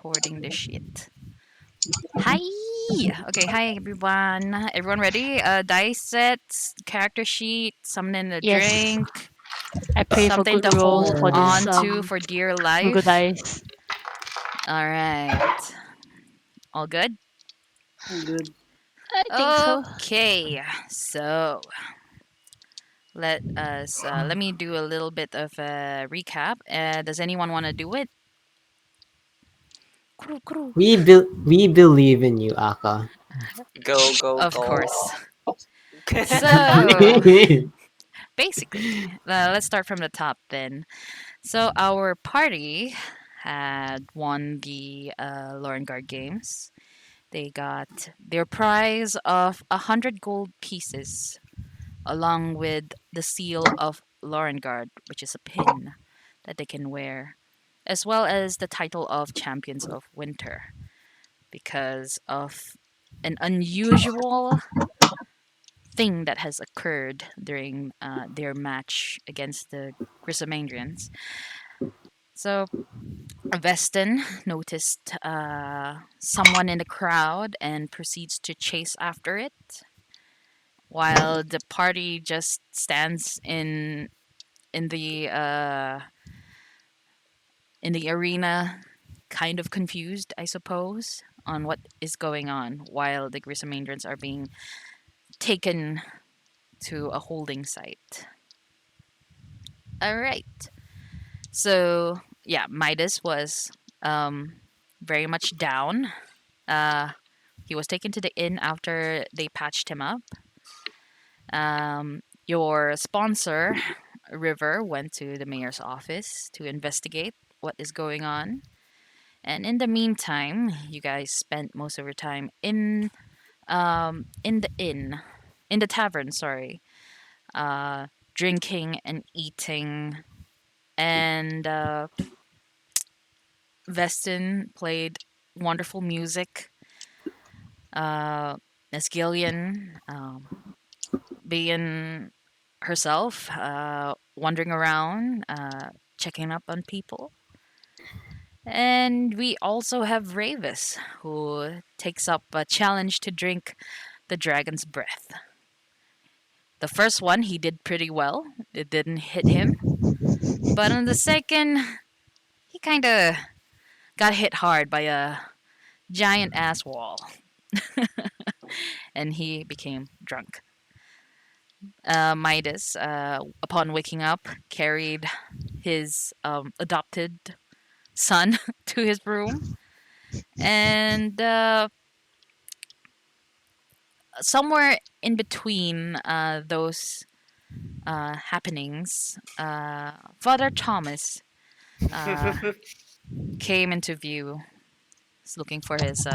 recording this shit. Hi! Okay, hi everyone. Everyone ready? Dice sets, character sheet, something in the Yes, drink, I pray for something good to rolls hold for Yeah. this on to for dear Google life. Dice. Alright. All good? Good. I think so. Okay, so let me do a little bit of a recap. Does anyone want to do it? Kru, kru. We believe in you, Aka. Go, go, Of go. course. So, basically, let's start from the top then. So, our party had won the Lorrengard games. They got their prize of 100 gold pieces, along with the seal of Lorrengard, which is a pin that they can wear, as well as the title of Champions of Winter, because of an unusual thing that has occurred during their match against the Grisomandrians. So Vesten noticed someone in the crowd and proceeds to chase after it, while the party just stands in the uh, in the arena, kind of confused, I suppose, on what is going on, while the Grisomandrians are being taken to a holding site. All right. So yeah, Midas was um, very much down. Uh, he was taken to the inn after they patched him up. Your sponsor, River, went to the mayor's office to investigate what is going on. And in the meantime, you guys spent most of your time in the inn, in the tavern. Sorry, drinking and eating, and Vesten played wonderful music. Uh, Nesgillian being herself, wandering around, checking up on people. And we also have Reyvas, who takes up a challenge to drink the dragon's breath. The first one, he did pretty well. It didn't hit him. But on the second, he kind of got hit hard by a giant ass wall. And he became drunk. Midas, upon waking up, carried his adopted son to his room. And somewhere in between those happenings, Father Thomas uh, came into view. He's looking for his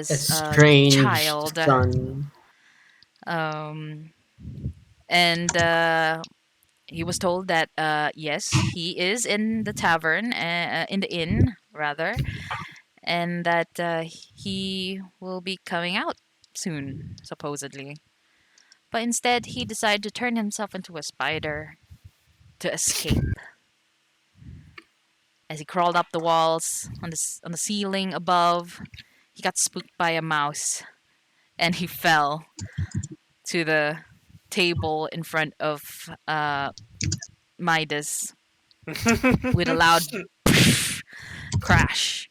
Estranged child, son. um, and he was told that yes, he is in the tavern, in the inn rather, and that he will be coming out soon, supposedly. But instead, he decided to turn himself into a spider to escape. As he crawled up the walls on the ceiling above, he got spooked by a mouse, and he fell to the table in front of Midas with a loud crash.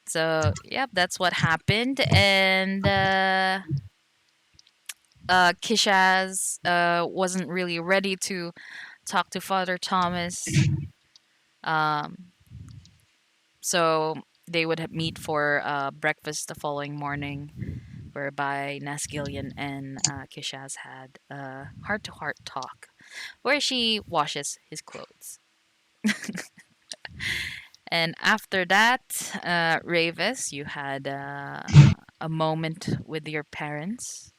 So, yep, that's what happened. And Kyshaz wasn't really ready to talk to Father Thomas. Um, so they would meet for breakfast the following morning, whereby Nasgillian and Kyshaz had a heart-to-heart talk, where she washes his clothes. And after that, Reyvas, you had a moment with your parents,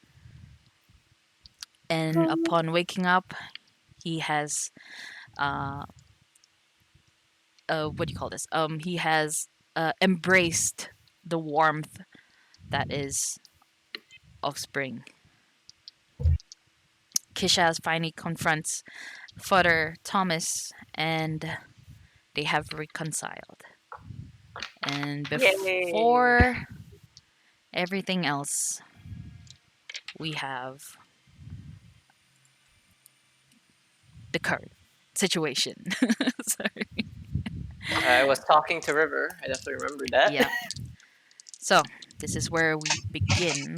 and upon waking up, he has uh, what do you call this? He has embraced the warmth that is of spring. Kyshaz finally confronts Father Thomas, and they have reconciled. And Yay! before everything else, we have the current situation. Sorry. I was talking to River. I definitely remember that. Yeah. So, this is where we begin.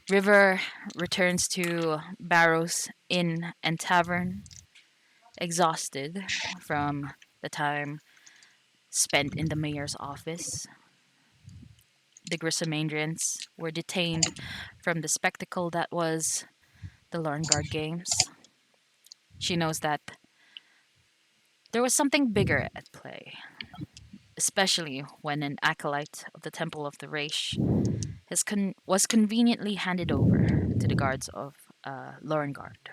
River returns to Barrows Inn and Tavern, exhausted from the time spent in the mayor's office. The Grisomandrians were detained from the spectacle that was the Lorrengard Games. She knows that there was something bigger at play, especially when an acolyte of the Temple of the Reysh was conveniently handed over to the guards of Lorrengard.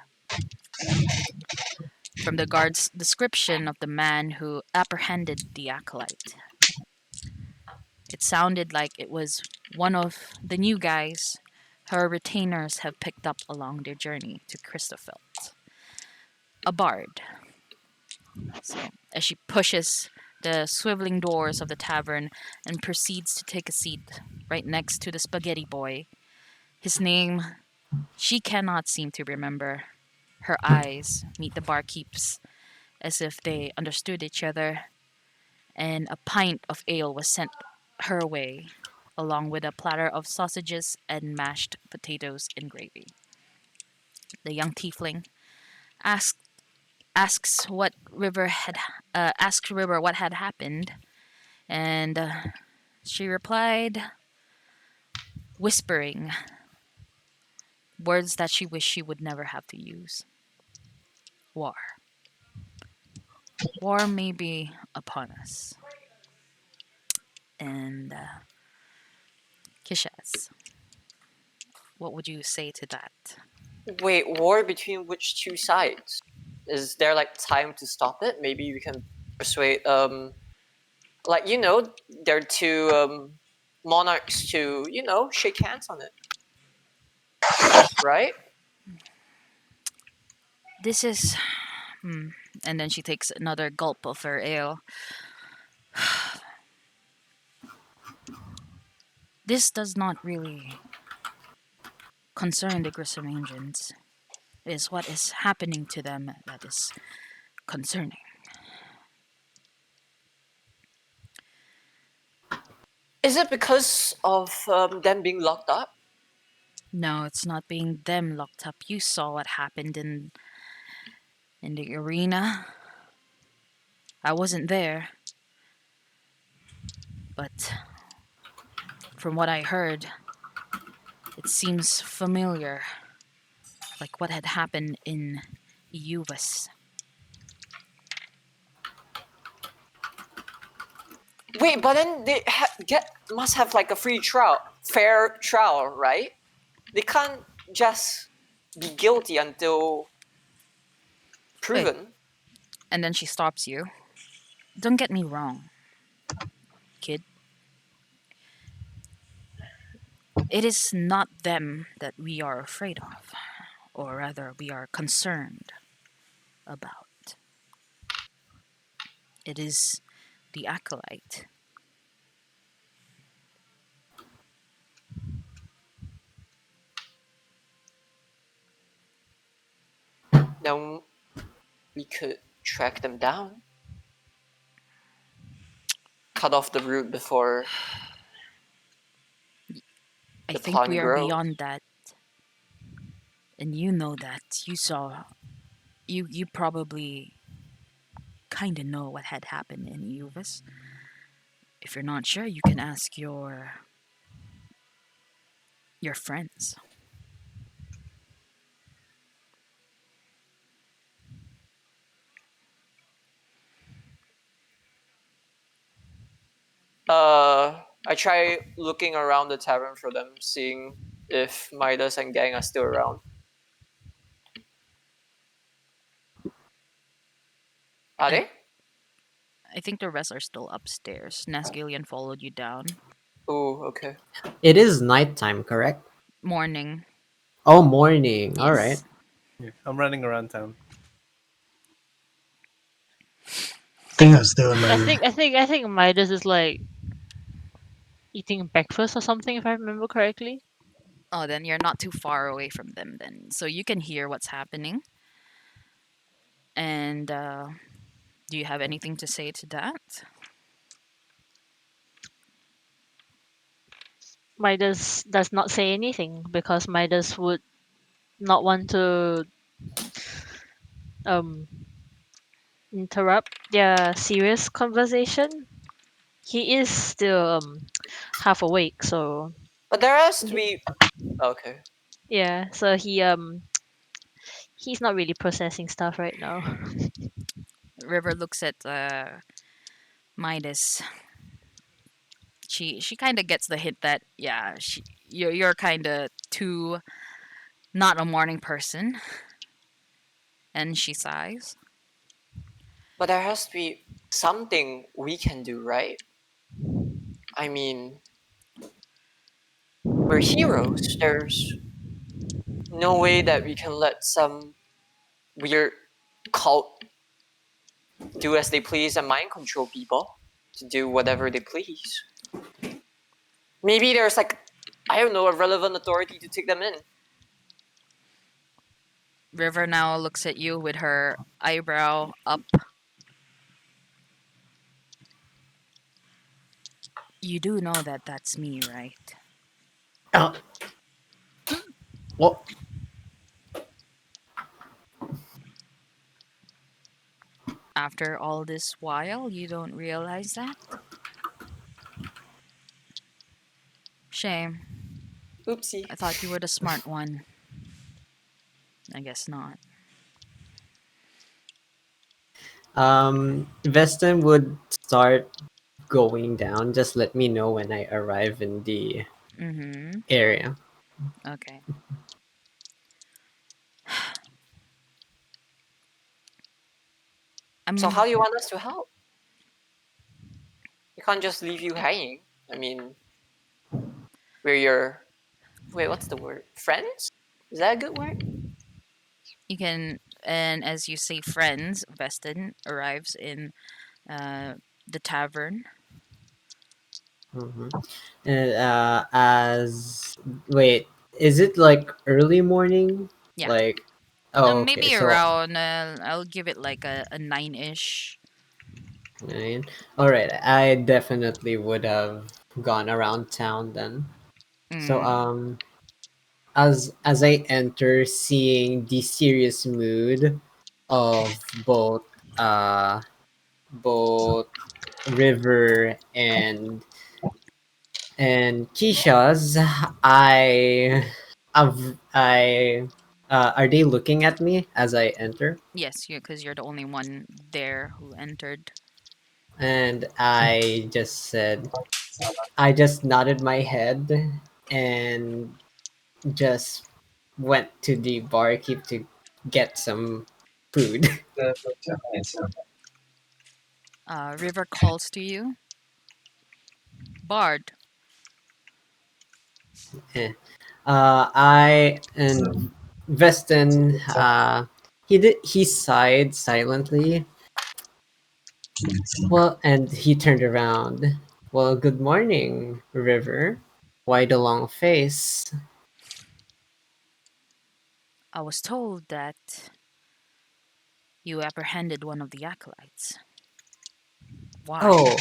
From the guard's description of the man who apprehended the acolyte, it sounded like it was one of the new guys her retainers have picked up along their journey to Christophelt. A bard. So, as she pushes the swiveling doors of the tavern and proceeds to take a seat right next to the spaghetti boy, his name she cannot seem to remember. Her eyes meet the barkeep's as if they understood each other, and a pint of ale was sent her way, along with a platter of sausages and mashed potatoes and gravy. The young tiefling asks asks River what had happened, and she replied, whispering words that she wished she would never have to use. War. War may be upon us. And Kyshaz, what would you say to that? Wait, war between which two sides? Is there like time to stop it? Maybe we can persuade like there are two monarchs to shake hands on it, right? This is. And then she takes another gulp of her ale. This does not really concern the Grissom Indians. It is what is happening to them that is concerning. Is it because of them being locked up? No, it's not being them locked up. You saw what happened in the arena. I wasn't there, but from what I heard, it seems familiar, like what had happened in Uvas. Wait, but then they must have like a fair trial, right? They can't just be guilty until proven. Wait. And then she stops you. Don't get me wrong, kid. It is not them that we are afraid of, or rather, we are concerned about. It is the acolyte. Then we could track them down, cut off the route before I the think plant we are grows. beyond that. And you know that. You saw. You probably kind of know what had happened in Uvas. If you're not sure, you can ask your friends. I try looking around the tavern for them, seeing if Midas and gang are still around. Are they? I think the rest are still upstairs. Nasgalian followed you down. Oh, okay. It is nighttime, correct? Morning. Oh, morning. All right. Yes. Yeah, I'm running around town. think I'm still in I my. think Midas is like eating breakfast or something, if I remember correctly. Oh, then you're not too far away from them then. So you can hear what's happening. And do you have anything to say to that? Midas does not say anything because Midas would not want to um interrupt their serious conversation. He is still half awake, so But there has to be. Okay. yeah, so he's not really processing stuff right now. River looks at Midas. She kind of gets the hint that yeah, you're kind of too not a morning person, and she sighs. But there has to be something we can do, right? I mean, we're heroes. There's no way that we can let some weird cult do as they please and mind control people to do whatever they please. Maybe there's like, I don't know, a relevant authority to take them in. River now looks at you with her eyebrow up. You do know that that's me, right? Oh, well, After all this while, you don't realize that? Shame. Oopsie. I thought you were the smart one. I guess not. Vesten would start going down. Just let me know when I arrive in the Mm-hmm. area. Okay. So I'm how do you want us to help? We can't just leave you hanging. I mean, we're your... Wait, what's the word? Friends? Is that a good word? you can and as you say friends, Vesten arrives in uh the tavern. hmm And as wait, is it like early morning? Yeah. Like, oh, okay. Maybe So, around I'll give it like a 9ish. 9. All right. I definitely would have gone around town then. So, Mm. as I enter, seeing the serious mood of both River and Kyshaz, I are they looking at me as I enter? Yes, you because you're the only one there who entered. And I just nodded my head and just went to the barkeep to get some food. River calls to you. Bard. Eh. I and Vesten, he sighed silently. Well, and he turned around. Well, good morning, River. Why the long face? I was told that you apprehended one of the acolytes. Why? Oh,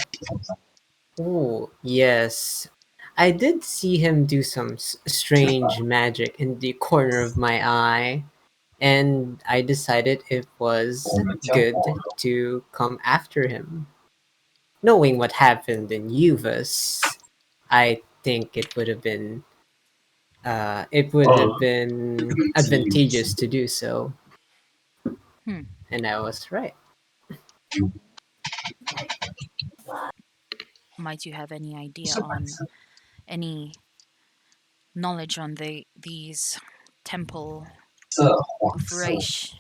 oh, yes. I did see him do some strange magic in the corner of my eye, and I decided it was good to come after him. Knowing what happened in Uvas, I think it would have been advantageous to do so, Hmm. and I was right. Might you have any idea on any knowledge on these Temple of Reysh?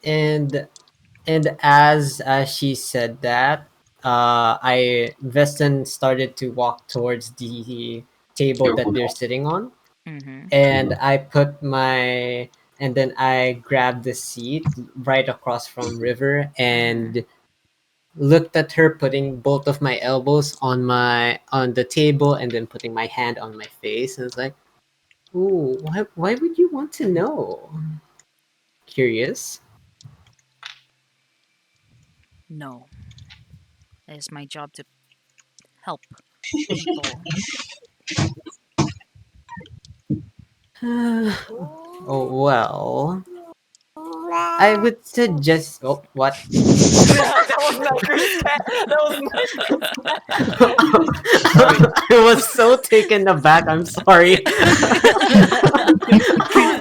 And as she said that, I Veston started to walk towards the table that they're sitting on, Mm-hmm. and and then I grabbed the seat right across from River, Mm-hmm. looked at her, putting both of my elbows on the table, and then putting my hand on my face, and was like, "Ooh, why would you want to know? Curious." No, it is my job to help people. Oh well, I would suggest. Oh, what? That was Niker's cat. That was Niker's cat. Sorry. I was so taken aback. I'm sorry. A cat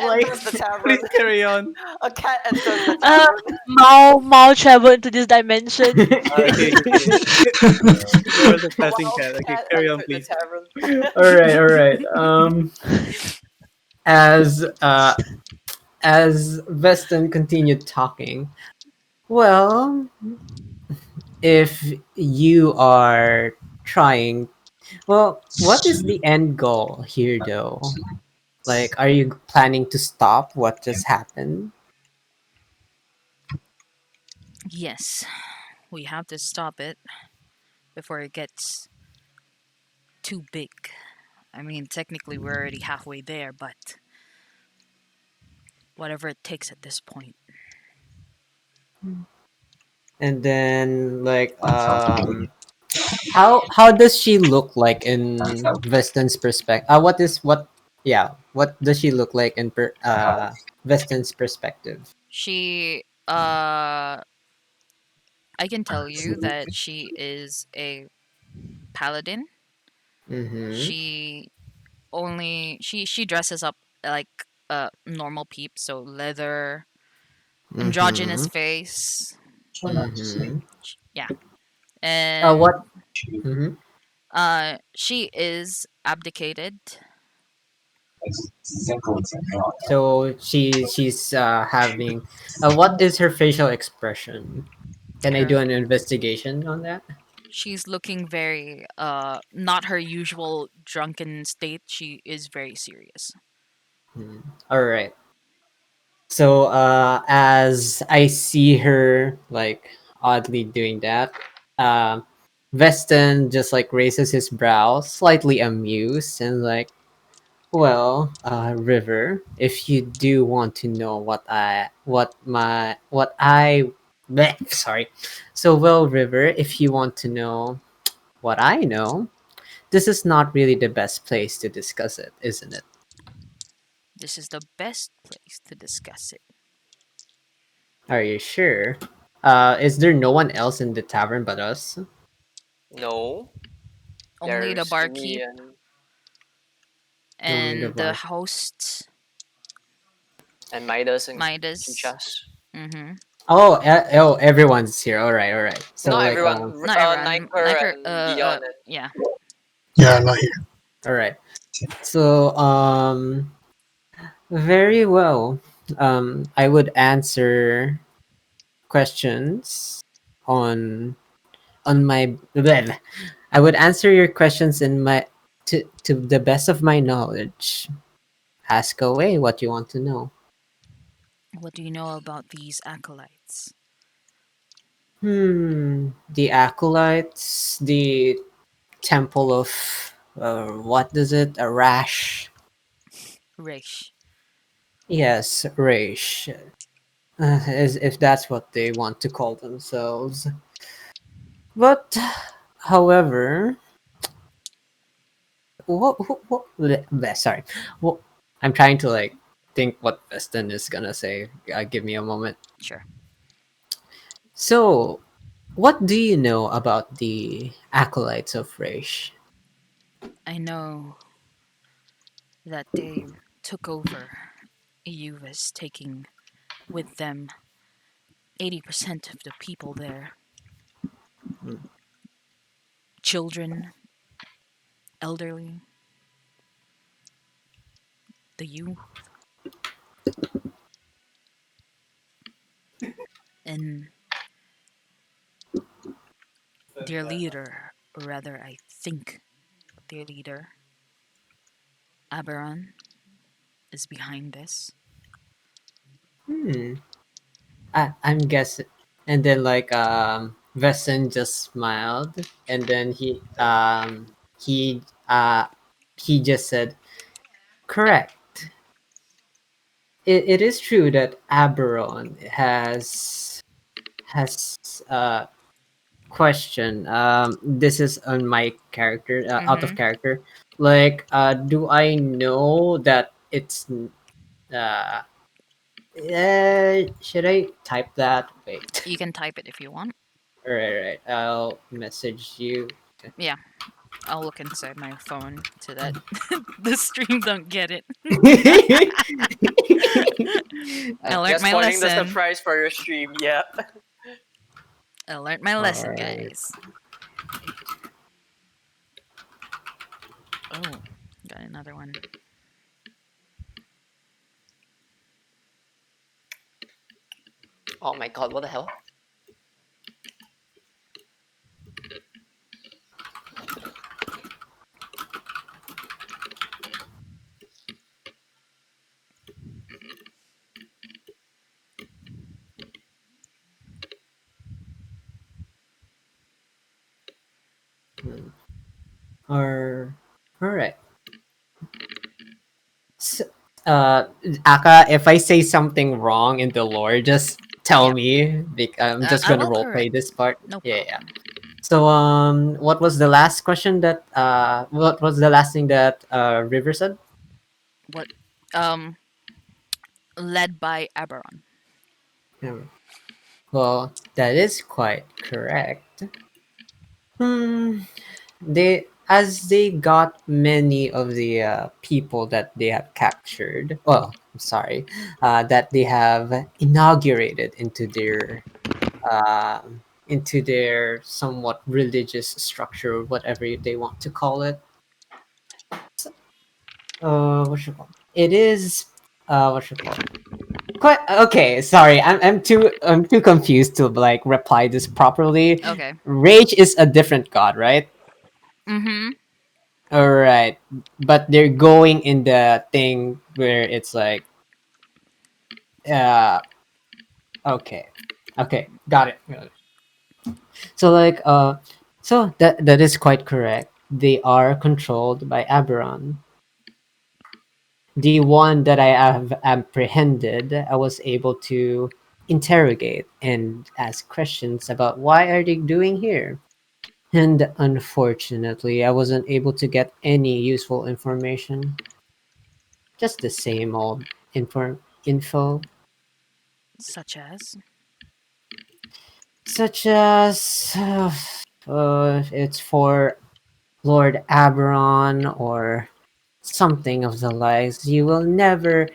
Like, enters the tavern. Please carry on. A cat enters the Uh, tavern. Mao travel into this dimension. Okay, okay. There was a A passing wild cat. Okay, cat carry on, entered the please. tavern. all right, all right. As as Vesten continued talking, well, if you are trying, well, what is the end goal here, though? Like, are you planning to stop what just happened? Yes, we have to stop it before it gets too big. I mean, technically, we're already halfway there, but whatever it takes at this point. And then, like, how does she look like in Vesten's perspective? Yeah, what does she look like in Vesten's perspective? She, I can tell you that she is a paladin. Mm-hmm. She dresses up like a normal peep, so leather, Mm-hmm. androgynous face. Mm-hmm. Yeah, What? and Mm-hmm. she is abdicated. So she's having what is her facial expression? Can I do Her an investigation on that? She's looking very not her usual drunken state. She is very serious. Hmm. All right. So as I see her like oddly doing that, um, Vesten just like raises his brows, slightly amused, and like, well, River, if you do want to know what I bleh, sorry. So well, River, if you want to know what I know, this is not really the best place to discuss it, isn't it? This is the best place to discuss it. Are you sure? Is there no one else in the tavern but us? No, Only the there's me barkeep and Only the and the bar. host, Midas and Midas. Kyshaz. Mm-hmm. Oh, everyone's here. All right, all right. So Not like, everyone. Not everyone. Niker Niker. and Deion. Yeah. Yeah, I'm not here. all right. So very well. I would answer questions on my. Bleh. I would answer your questions in my to the best of my knowledge. Ask away what you want to know. What do you know about these acolytes? The acolytes, the Temple of what is it? A rash. Reysh. Yes, Reysh. As if that's what they want to call themselves. But, however, sorry. What, I'm trying to like think what Vesten is gonna say. Give me a moment. Sure. So, what do you know about the acolytes of Reysh? I know that they took over Euvas, taking with them 80% of the people there. Hmm. Children, elderly, the youth, and their leader, or rather, I think their leader, Aberon, is behind this. Hmm. I'm guessing, and then like Vesten just smiled, and then he uh he just said, "Correct. It is true that Aberon has question. This is on my character, out of Mm-hmm. character. Like, do I know that it's uh, should I type that? Wait. You can type it if you want. Right. I'll message you. Yeah, I'll look inside my phone so that the stream don't get it. I learned Yeah, my spoiling the lesson. surprise for your stream. Yeah. I learned my lesson, Alright. guys. Oh, got another one. Oh my god, what the hell? Or alright. So, Aka, if I say something wrong in the lore, just tell Yeah, me. I'm just I gonna will roleplay correct. this part. No Yeah. problem. So what was the last question that what was the last thing that River said? What? Um, led by Aberon. Yeah. Well, that is quite correct. Hmm. They got many of the people that they have captured. Well, I'm sorry, that they have inaugurated into their somewhat religious structure, or whatever they want to call it. What you call it? It is what you call it? Quite okay. Sorry, I'm too confused to like reply this properly. Okay. Rage is a different god, right? Mm-hmm. All right, but they're going in the thing where it's like, uh, okay, okay, got it. Got it. So like, so that is quite correct. They are controlled by Aberon. The one that I have apprehended, I was able to interrogate and ask questions about why are they doing here. And unfortunately, I wasn't able to get any useful information. Just the same old info, Such as. such as it's for Lord Aberon or something of the likes. You will never,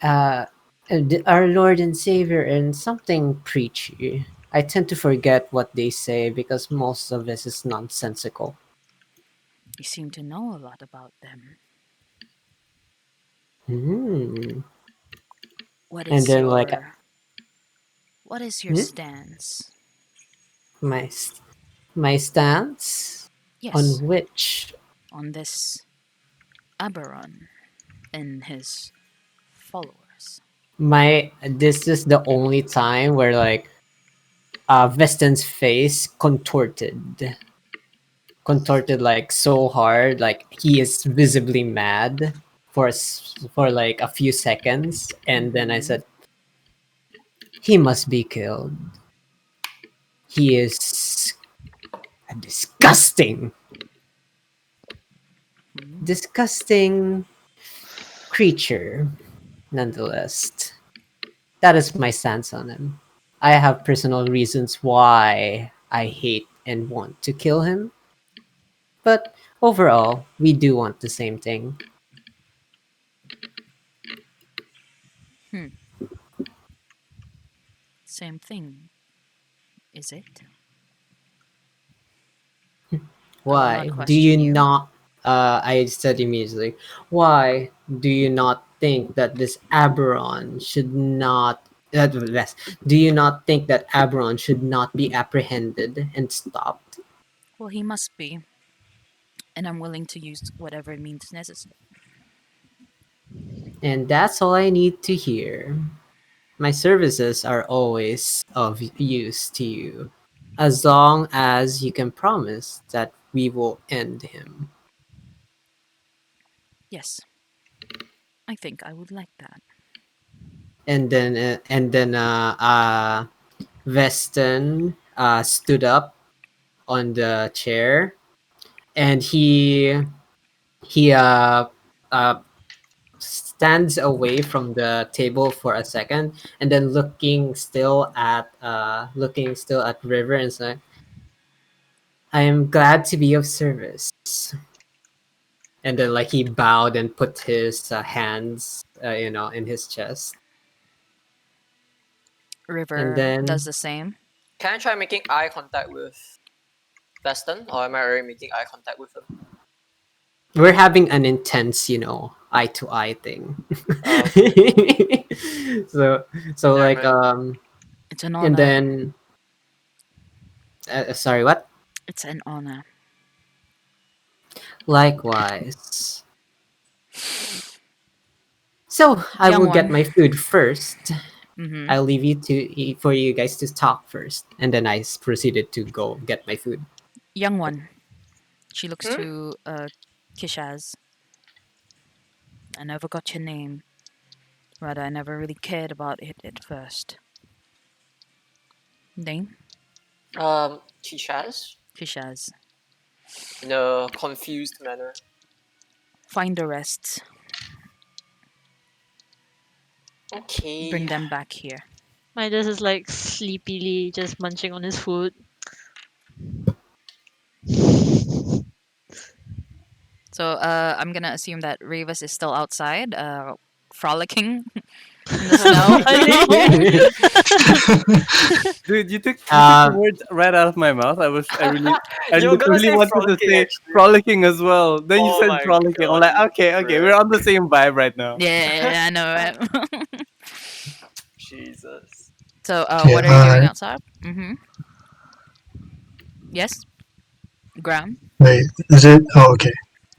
our Lord and Savior and something preachy. I tend to forget what they say because most of this is nonsensical. You seem to know a lot about them. Hmm. What And is then like, your what is your hmm? stance? my s- my stance Yes, on which on this Aberon and his followers. my this is the only time where like Vesten's face contorted like so hard, like he is visibly mad for like a few seconds, and then I Mm-hmm. said, "He must be killed. He is a Hmm. disgusting creature, nonetheless." That is my stance on him. I have personal reasons why I hate and want to kill him, but overall, we do want the same thing. Hmm. Same thing, is it? I will Why not do you question you. not? I said immediately. Why do you not think that this Aberon should not? Yes. Do you not think that Aberon should not be apprehended and stopped? Well, he must be, and I'm willing to use whatever means necessary. And that's all I need to hear. My services are always of use to you, as long as you can promise that we will end him. Yes, I think I would like that. And then Vesten stood up on the chair, and he uh, stands away from the table for a second, and then looking still at River and saying, "I am glad to be of service." And then like he bowed and put his hands, in his chest, and River does then the same. Can I try making eye contact with Vesten, or am I already making eye contact with him? we're having an intense, eye to eye thing. Okay. So Never like mind. It's an and honor. then sorry, what? It's an honor. Likewise. So I Young will get one. my food first. Mm-hmm. I'll leave you to eat, for you guys to talk first, and then I proceeded to go get my food. Young one. She looks Hmm? to Kyshaz. I never got your name. Rather, I never really cared about it at first. Name? Kyshaz? Kyshaz. In a confused manner. Find the rest. Okay. Bring them back here. Midas is like sleepily just munching on his food. So I'm gonna assume that Reyvas is still outside, frolicking in the snow. Dude, you took the um, words right out of my mouth. I You were gonna literally say wanted to frolicking, say actually. frolicking as well. Then you Oh said my frolicking. I'm god, like, you okay, brat. we're on the same vibe right now. Yeah, I know, right? Jesus. So Okay, what are you doing outside? Mm-hmm. Yes, Grahm. wait, is it? Oh, okay.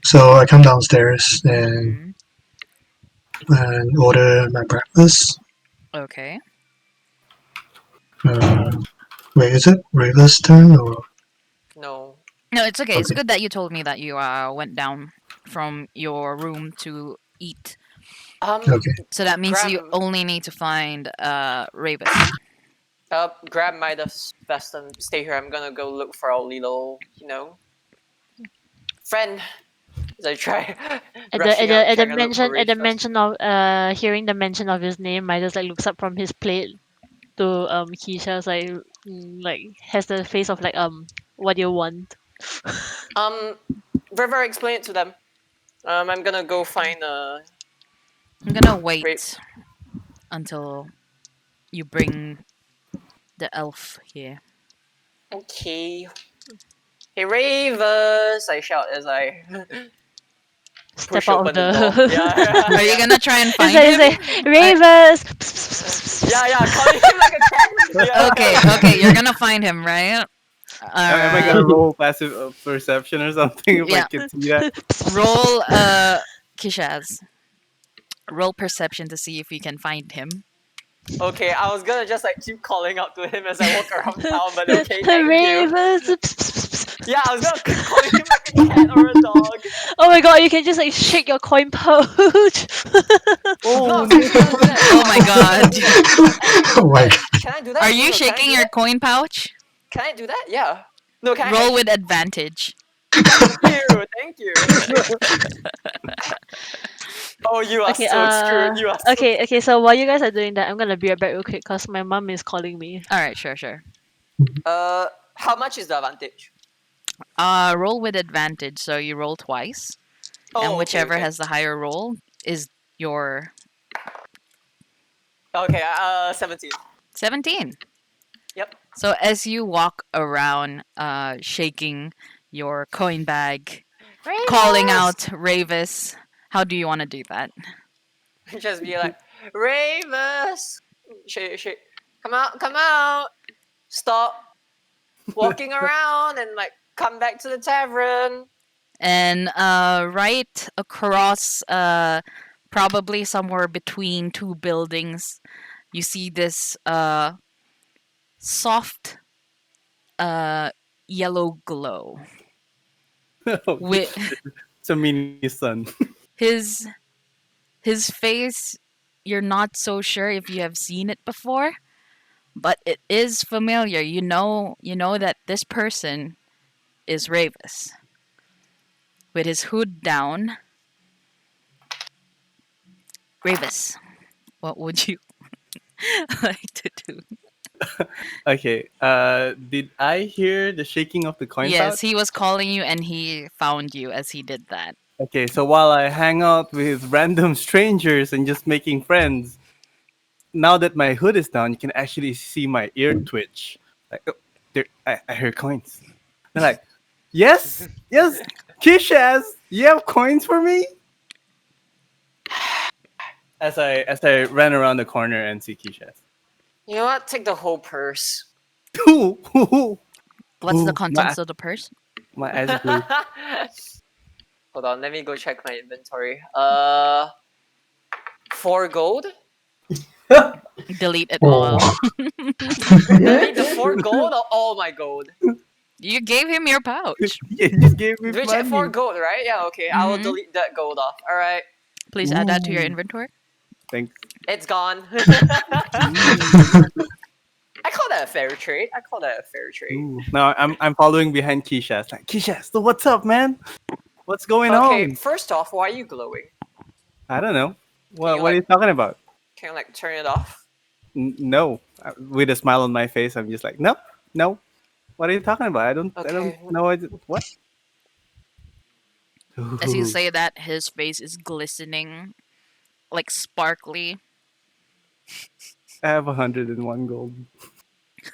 So I come downstairs Mm-hmm. and order my breakfast. Okay. Uh, wait, is it Reyvas' turn or? No. No, it's okay. It's Okay. good that you told me that you went down from your room to eat. Okay. So that means you Graham, only need to find Reyvas. grab Midas vest and stay here. I'm gonna go look for our little, friend. As I try At the rushing out, at the trying to look for mention Reyvas. of hearing the mention of his name, Midas like looks up from his plate to Keisha's like has the face of like what do you want? River, explain it to them. I'm gonna go find I'm gonna Ray. wait until you bring the elf here. Okay. Hey, Ravers! I shout as I Step push out of open the door. the. Yeah, Are you gonna try and It's find like, him? Ravers. yeah, calling him like a cat. Yeah. Okay, you're gonna find him, right? Am I Alright. gonna roll passive perception or something if I Yeah. can see that? Roll Kyshaz. Roll perception to see if you can find him. Okay, I was gonna just keep calling out to him as I walk around town, but okay, thank you. Ravers. Yeah, I was gonna keep calling him like a cat or a dog. Oh my god, you can just like shake your coin pouch. No, I'm actually gonna do that. Oh my god. Oh my god. Can I do that? Are No, you can I shaking do your that? coin pouch? Can I do that? Yeah. No, can I Roll actually... with advantage. Thank you. Oh, you are Okay, so screwed. You are so... okay, so while you guys are doing that, I'm gonna be right back real quick because my mom is calling me. Alright, sure. How much is the advantage? Roll with advantage, so you roll twice. Oh, And okay, whichever okay. has the higher roll is your Okay, 17. 17. Yep. So as you walk around shaking your coin bag, calling out Reyvas, how do you want to do that? Just be like, Ravers! Shake. Come out! Stop walking around and come back to the tavern. And right across, probably somewhere between two buildings, you see this soft yellow glow. With It's a mini sun. his his face, you're not so sure if you have seen it before, but it is familiar. You know that this person is Reyvas. With his hood down. Reyvas, what would you like to do? Okay. Did I hear the shaking of the coin Yes, pouch? he was calling you and he found you as he did that. Okay, so while I hang out with random strangers and just making friends, now that my hood is down, you can actually see my ear twitch. Like, oh, there, I hear coins. They're like, yes, yes, Kyshaz, you have coins for me? As I ran around the corner and see Kyshaz. You know what? Take the whole purse. Ooh, ooh, ooh, What's the ooh, contents of the purse? my eyes are blue. Hold on, let me go check my inventory. 4 gold. Delete it Oh. all. Delete the 4 gold or all my gold. You gave him your pouch. You just gave me Do we check 4 money. gold, right? Yeah, okay. I will Mhm. delete that gold off. All right, Please add that to your Ooh. inventory. Thanks. it's gone. I call that a fair trade. Ooh. Now I'm following behind Kyshaz. Like, Kyshaz, so what's up, man? What's going Okay, on? first off, why are you glowing? I don't know. Can you What are you talking about? turn it off? No. With a smile on my face, I'm just like, no, no. What are you talking about? I don't Okay. know what. As you Ooh, say that, his face is glistening, like sparkly. I have 101 gold.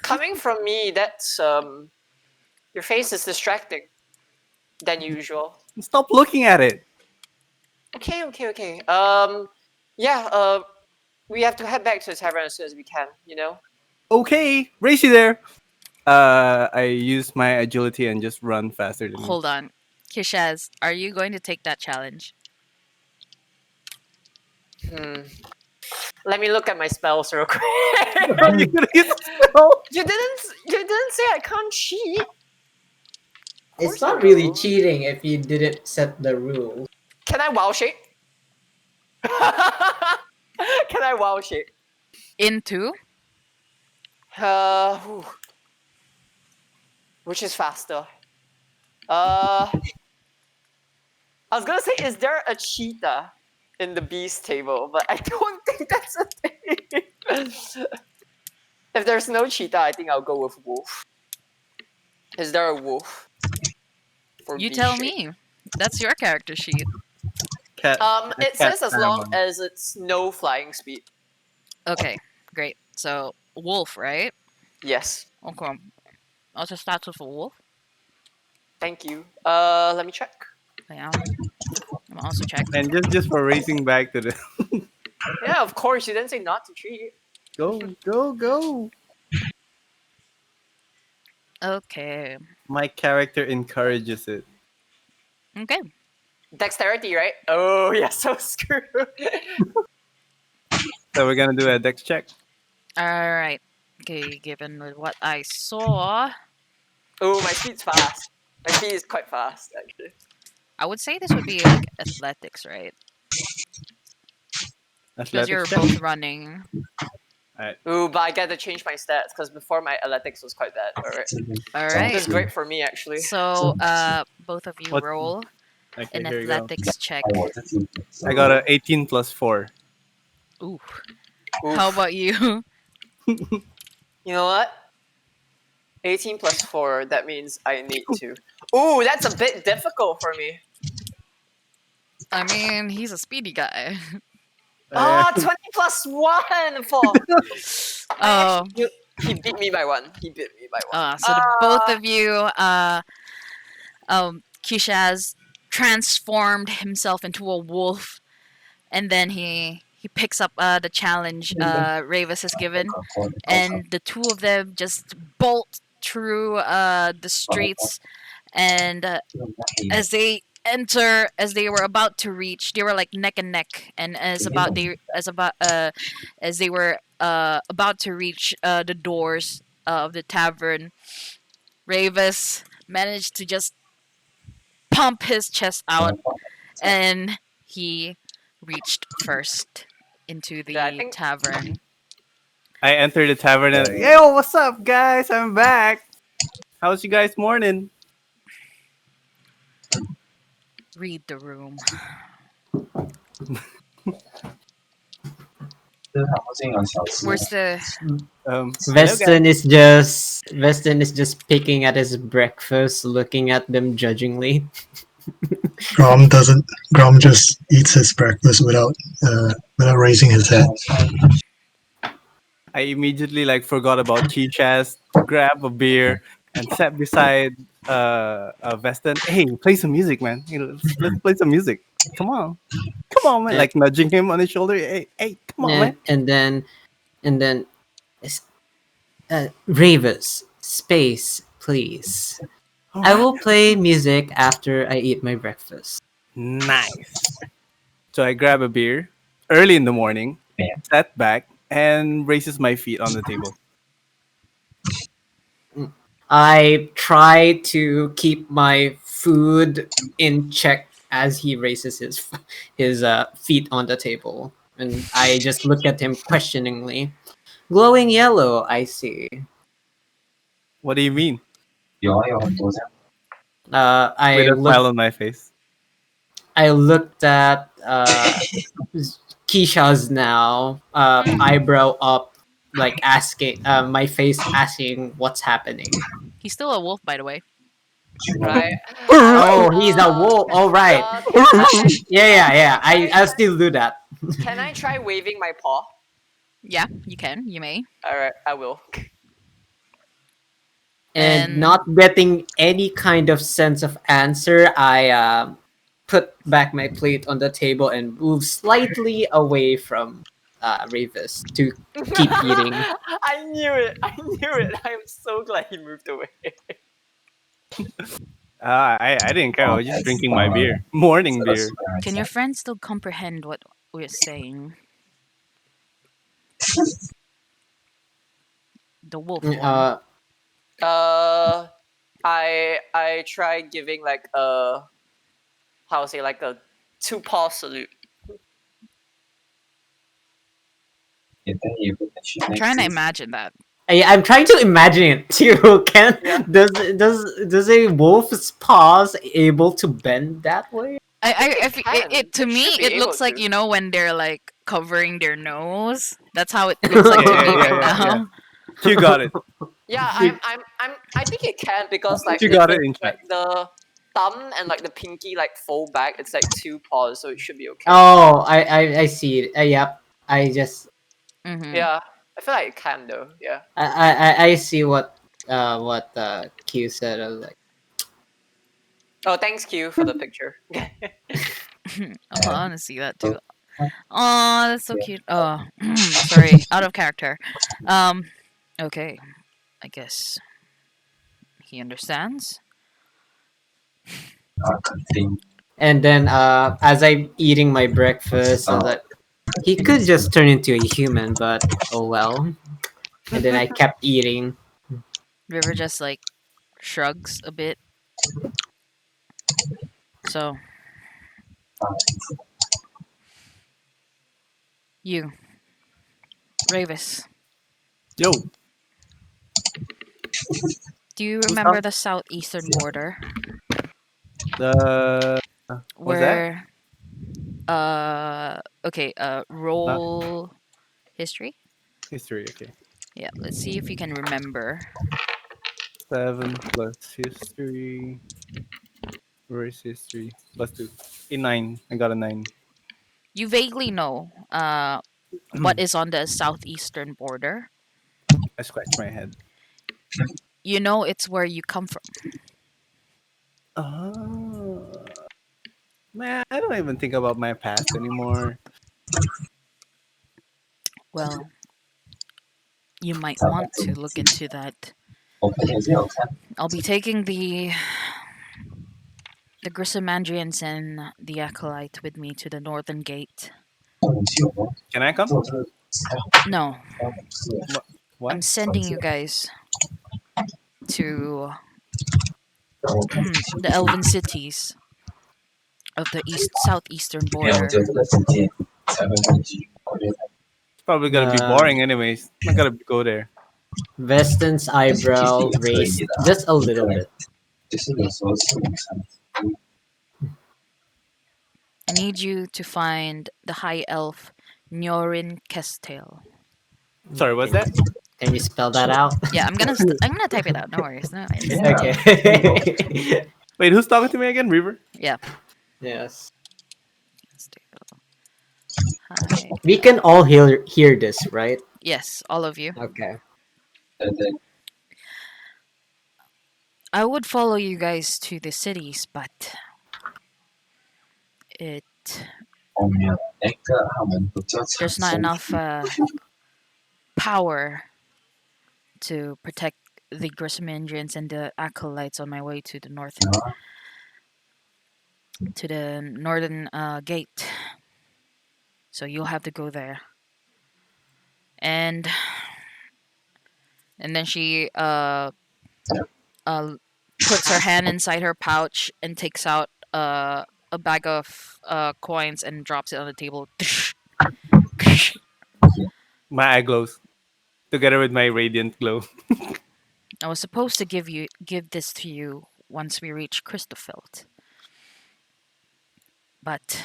Coming from me, that's your face is distracting than usual. Stop looking at it. Okay. Yeah. We have to head back to the tavern as soon as we can. You know. Okay, race you there. I use my agility and just run faster than you. Hold on. Kyshaz, are you going to take that challenge? Hmm. Let me look at my spells real quick. Are you gonna get the spell? You didn't say I can't cheat. Of It's course I not really will. cheating if you didn't set the rules. Can I wow shape? Can I wow shape? Into? Whew. Which is faster? I was gonna say, is there a cheetah in the beast table? But I don't think that's a thing. If there's no cheetah, I think I'll go with wolf. Is there a wolf for You beast tell shape? me. That's your character sheet. Cat. It Cat says as long animal. as it's no flying speed. Okay, great. So, wolf, right? Yes. Okay. Also starts with a wolf. Thank you. Let me check. Yeah. I'm also check. And just for racing back to the Yeah, of course. You didn't say not to cheat. go. Okay. My character encourages it. Okay. Dexterity, right? Oh, yeah, so screwed. So we're gonna do a dex check. Alright. Okay, given what I saw, Oh, my speed's fast. My speed is quite fast, actually. I would say this would be like athletics, right? Because Athletics you're check. both running. Alright. Ooh, but I get to change my stats because before my athletics was quite bad. Alright. Alright. This is great for me, actually. So, both of you What? roll Okay, an here you go. athletics check. I got a 18 plus 4. Ooh. Oof. How about you? You know what? 18 plus 4, that means I need to. Ooh, that's a bit difficult for me. I mean, he's a speedy guy. Ah, 20 plus 1 for. Oh. He beat me by 1. So the both of you, Kyshaz transformed himself into a wolf, and then he picks up the challenge Reyvas has given, and the two of them just bolt through the streets, and as they enter as they were about to reach. They were like neck and neck, and as they were about to reach the doors of the tavern, Reyvas managed to just pump his chest out, and he reached first into Yeah, I the think tavern. I enter the tavern and yo, what's up, guys? I'm back. How's you guys' morning? Read the room. Where's the Hello, guys. Vesten is just picking at his breakfast, looking at them judgingly. Grom doesn't. Grom just eats his breakfast without raising his head. I immediately like forgot about Kyshaz, grab a beer, and sat beside Vesten. Hey, play some music, man. Let's play some music. Come on, man. and, Like nudging him on his shoulder. Hey, come on, man. and then Reyvas, space, please. All I right. will play music after I eat my breakfast. Nice. So I grab a beer early in the morning, sat back, and raises my feet on the table. I try to keep my food in check as he raises his feet on the table, and I just look at him questioningly. Glowing yellow, I see. What do you mean? With I a smile looked. on my face. I looked at Kyshaz now, eyebrow up, like asking, my face asking what's happening. He's still a wolf, by the way. right. Oh, he's a wolf. All right. Yeah. I'll still do that. Can I try waving my paw? Yeah, you can. You may. All right, I will. And And not getting any kind of sense of answer, I put back my plate on the table and move slightly away from Reyvas to keep eating. I knew it. I knew it. I'm so glad he moved away. I didn't care. I was just drinking my beer. Morning beer. can your friend still comprehend what we're saying? The wolf one. I tried giving like a how to say like a two paw salute. I'm trying to imagine that. I'm trying to imagine it too. Does a wolf's paws able to bend that way? To me, should be it looks able like to. when they're like covering their nose. That's how it looks like to Yeah, me yeah, right yeah, yeah. now. You got it. Yeah, I think it can because like You got it in like chat. the thumb and like the pinky like fold back. It's like two paws, so it should be okay. Oh, I see it. Yep. I just Hmm. Yeah, I feel like it can though. Yeah. I see what Q said. I was like, Oh, thanks Q for the picture. I want to see that too. Oh, that's so cute. Oh, sorry, out of character. Okay, I guess he understands. and then as I'm eating my breakfast, I was like, he could just turn into a human, but oh well. And then I kept eating. River just like shrugs a bit. So you, Reyvas, Yo, do you who's remember up? the southeastern border The what's that? where okay, roll history? History. Okay. Yeah, let's see if you can remember. 7 plus history. Where is history? Plus 2. A 9. I got a 9. You vaguely know what is on the southeastern border. I scratch my head. You know it's where you come from. Oh. Man, I don't even think about my past anymore. Well, you might want to look into that. I'll be taking the the Grisomandrians and the acolyte with me to the northern gate. Can I come? No, Why? I'm sending you guys to the elven cities of the southeastern border. It's probably gonna be boring anyways. Not gonna go there. Vesten's eyebrow raised just a little bit. I need you to find the high elf Nyorin Kestel. Sorry, what's that? Can you spell that out? Yeah, I'm gonna type it out. No worries. No worries. Okay. Wait, who's talking to me again? River? Yeah. Yes. Hi. We can all hear this, right? Yes, all of you. Okay. I would follow you guys to the cities, but there's not enough power to protect the Grisomandrians and the acolytes on my way to the northern gate. So you'll have to go there. And then she puts her hand inside her pouch and takes out a bag of coins and drops it on the table. My eye glows. Together with my radiant glow. I was supposed to give this to you once we reach Christofeld, but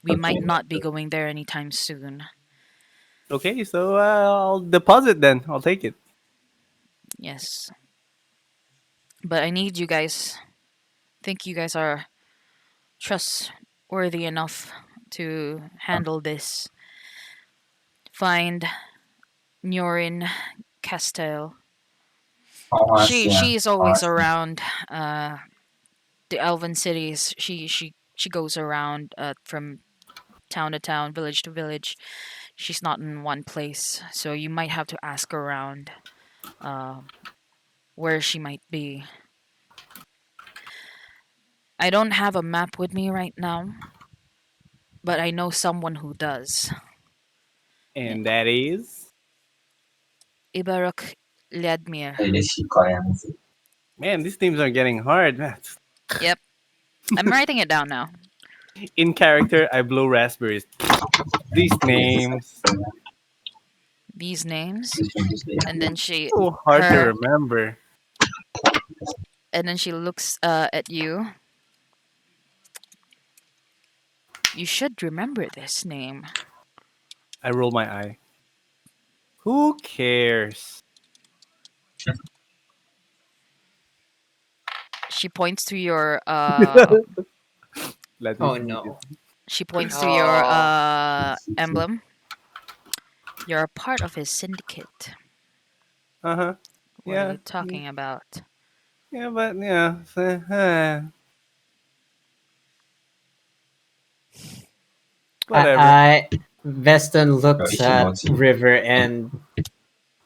we might not be going there anytime soon. Okay, so I'll deposit then. I'll take it. Yes, but I need you guys. Think you guys are trustworthy enough to handle this. Find Nyorin Castell. She is always around the elven cities. She goes around from town to town, village to village. She's not in one place, so you might have to ask around where she might be. I don't have a map with me right now, but I know someone who does. And that is. Ibarok Ledmir. Man, these names are getting hard. Yep. I'm writing it down now. In character, I blow raspberries. These names. These names. And then So hard to remember. And then she looks at you. You should remember this name. I roll my eye. Who cares? She points to your Let me Oh see no. this. she points to your emblem. You're a part of his syndicate. Uh-huh. What Yeah. are you talking about? Yeah, but yeah. Whatever. Vesten looks at River and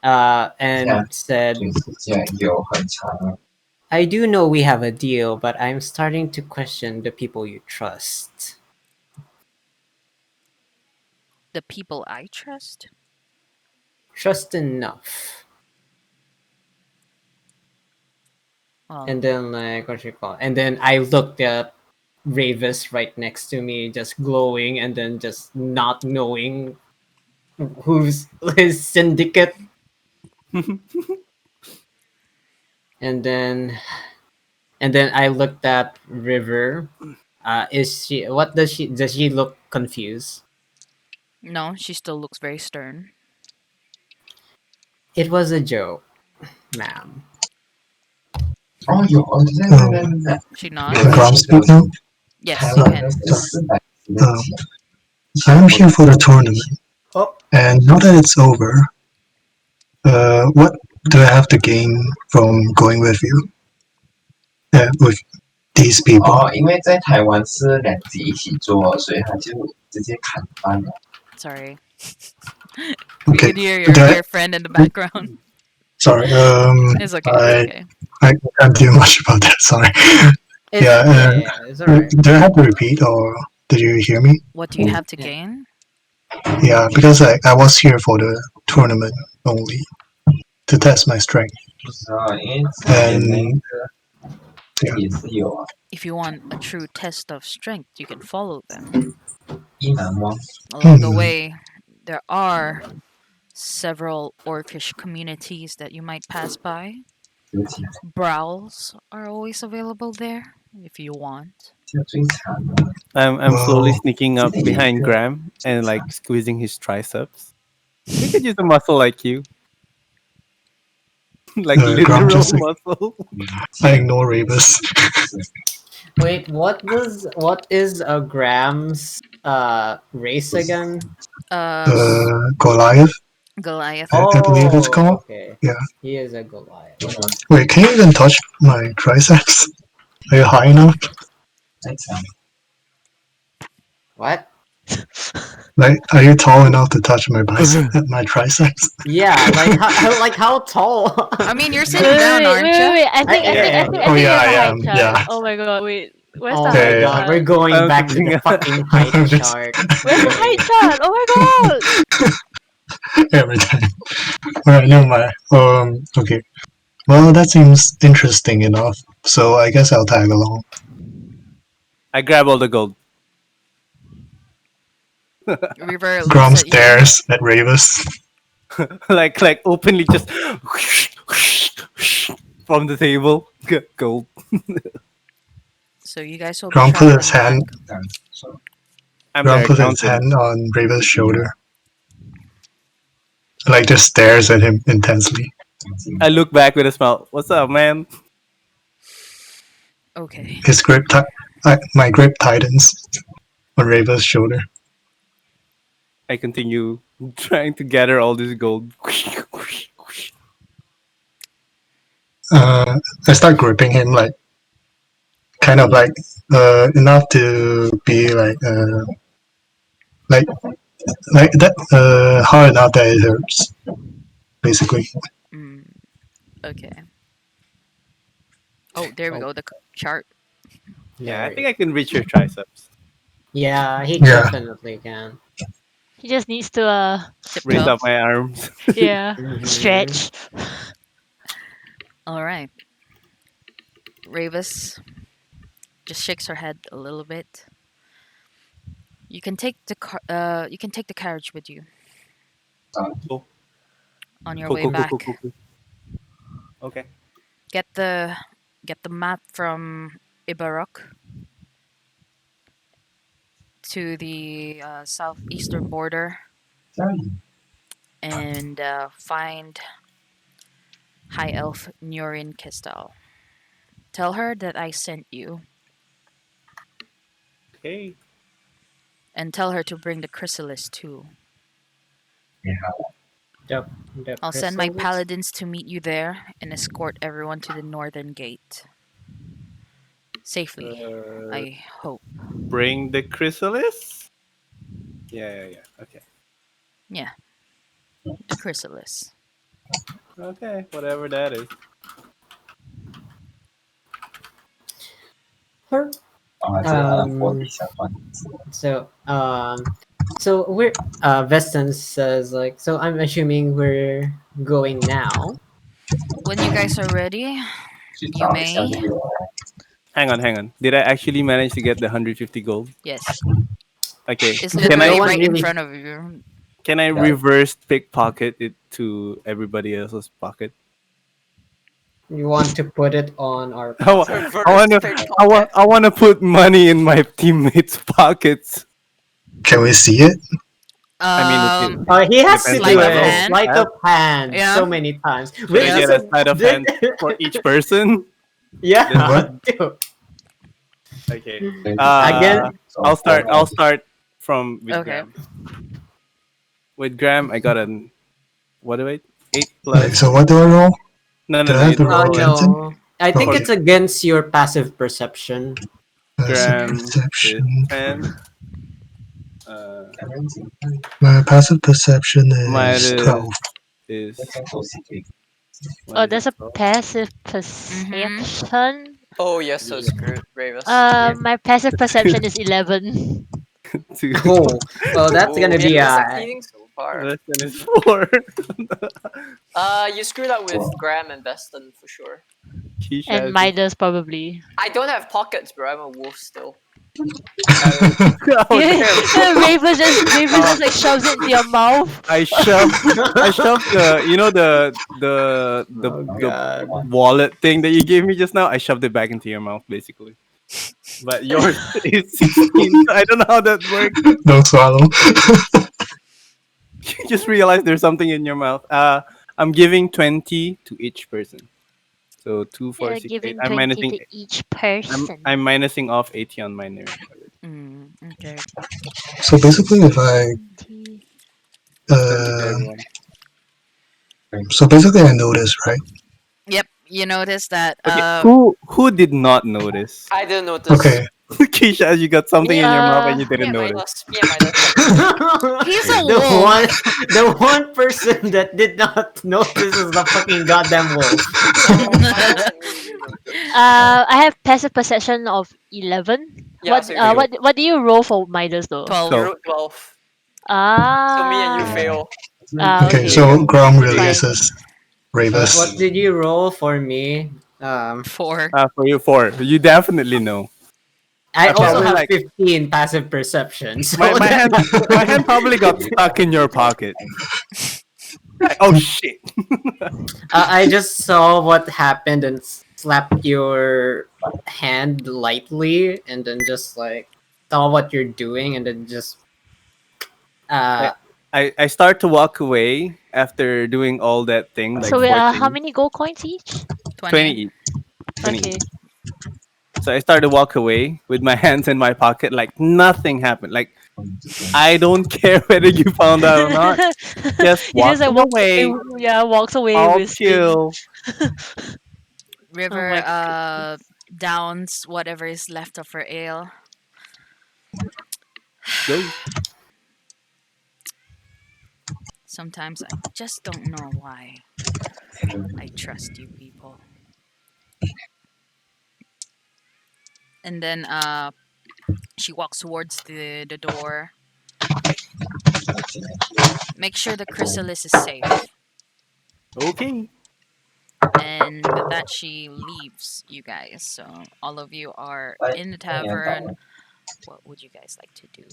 said, I do know we have a deal, but I'm starting to question the people you trust. The people I trust? Trust enough. Well, And then what you call? And then I looked at Reyvas right next to me, just glowing, and then just not knowing who's his syndicate. and then I looked at River. Is she? What does she? Does she look confused? no, she still looks very stern. It was a joke, ma'am. She nods. Can Grahm speak now? Yes, you can. I'm here for the tournament, Oh, and now that it's over, what do I have to gain from going with you? With these people? Sorry. We Okay. could hear Do I- your friend in the background. Sorry. It's okay. It's okay. I can't do much about that. Sorry. It's, Yeah. yeah, it's alright. Do I have to repeat, or did you hear me? What do you have to Yeah. gain? Yeah, because I was here for the tournament only to test my strength, and yeah. If you want a true test of strength, you can follow them. Along the Hmm. way, there are several orcish communities that you might pass by. Browls are always available there if you want. I'm slowly Well, sneaking up behind Graham and like squeezing his triceps. We could use a muscle like you, like Graham literal just muscle. I ignore Reyvas. Wait, what is a Graham's race again? S- Goliath, Goliath. I believe it's Oh, called. okay. Yeah. He is a Goliath. Wait, can you even touch my triceps? Are you high enough? What? Like, are you tall enough to touch my my triceps? Yeah, like how tall? I mean, you're Wait, sitting down, aren't you? wait. I Oh, think you yeah, have I a height am, chart. yeah. Oh my god, wait. Where's Oh the my height yeah. god, we're chart? going I'm back to thinking- the fucking height I'm just- chart. Where's the height chart? Oh my god! Every time. Alright, never mind. Okay. Well, that seems interesting enough. So I guess I'll tag along. I grab all the gold. River looks Grom at you. stares at Reyvas. like openly just from the table. Gold. So you guys will be Grom put traveling his back. hand. I'm Grom their put his accountant. hand on Reyvas' shoulder. Like just stares at him intensely. I look back with a smile. What's up, man? Okay. His my grip tightens on Reyvas' shoulder. I continue trying to gather all this gold. I start gripping him like kind of like enough to be like like that hard enough that it hurts. Basically. Mm, okay. Oh, there we go. The chart. Yeah, I There think I can reach your triceps. Yeah, he Yeah. definitely can. He just needs to Raise Tiptoe. up my arms. yeah, Mhm. stretch. All right. Reyvas just shakes her head a little bit. You can take the carriage with you Cool. on your Cool, way cool, cool, back. cool. Okay. Get the map from Ibarok to the southeastern border and find High Elf Nurin Kistal. Tell her that I sent you, Okay. and tell her to bring the chrysalis too. The I'll send my chrysalis? paladins to meet you there and escort everyone to the northern gate. Safely, I hope. Bring the chrysalis? Yeah. Okay. Yeah, the chrysalis. Okay, whatever that is. Her. So so we're Vesten says like so I'm assuming we're going now. When you guys are ready, you may. Hang on. Did I actually manage to get the 150 gold? Yes, Okay. it's No literally one right in really- front of you. Can I reverse pickpocket it to everybody else's pocket? You want to put it on our I, wa- Reverse I wanna, pickpocket. I wanna put money in my teammates' pockets. Can we see it? I mean, he has to Depends do on it. level. Sleight of hand Yeah. so many times. Should I get a sleight of hand for each person? Yeah. What? dude. Okay. Again? I'll start from with Okay. Graham. With Graham, I got an what do I 8 Wait, plus. so what do I roll? No. Do I have to roll Oh against it? no. I think Okay. it's against your passive perception. Graham is Perception. 10. My passive perception Mine is 12. is What Oh, is it there's a called? passive Mm-hmm. perception. Oh yes, so Yeah. screwed, Reyvas. My passive perception is 11. Two. Oh, well, that's Oh, gonna we are be succeeding so far. Less than is 4. You screwed up with Grahm and Vesten for sure. And Kyshaz is. Midas probably. I don't have pockets, bro. I'm a wolf still. Uh, oh damn! Raven Uh, just like shoves it into your mouth. I shoved. I shoved the. You know the oh the god. wallet thing that you gave me just now. I shoved it back into your mouth, basically. But yours is 16. So I don't know how that works. Don't swallow. You just realized there's something in your mouth. I'm giving 20 to each person. So two, four, Yeah, six, eight. giving I'm 20 minusing. to each I'm person. minusing off 80 on my nerve. Mm, okay. So basically, if I 20. It's 20 to uh, everyone. so basically I noticed, right? Yep. You notice that. Okay, who did not notice? I didn't notice. Okay, Keisha, as you got something Me in and your mouth and you me didn't and notice. Midas. Me and Midas. He's a the one, wolf. the one person that did not notice is the fucking goddamn wolf. No, Midas and me, we noticed. I have passive perception of 11. Yeah, so you fail. What do you roll for Midas though? You 12. 12. wrote 12. So me and you Ah. fail. okay. Okay. So Grom really Fine. is Reyvas. What did you roll for me? 4. For you, 4. You definitely know. I I also probably have like 15 passive perception, my so my that hand. My hand probably got stuck in your pocket. Like, oh shit! I just saw what happened and slapped your hand lightly, and then just like saw what you're doing, and then just I, uh I start to walk away after doing all that thing, like So four how things. many gold coins each? 20 20. each. 20 Okay. each. So I started to walk away with my hands in my pocket, like nothing happened. Like I don't care whether you found out or not. Just He just like walking away. walks away All whistling. chill. Oh River my goodness. downs whatever is left of her ale. Go. Sometimes I just don't know why I trust you people. And then she walks towards the door. Make sure the chrysalis is safe. Okay. And with that, she leaves you guys. So all of you are in the tavern. What would you guys like to do?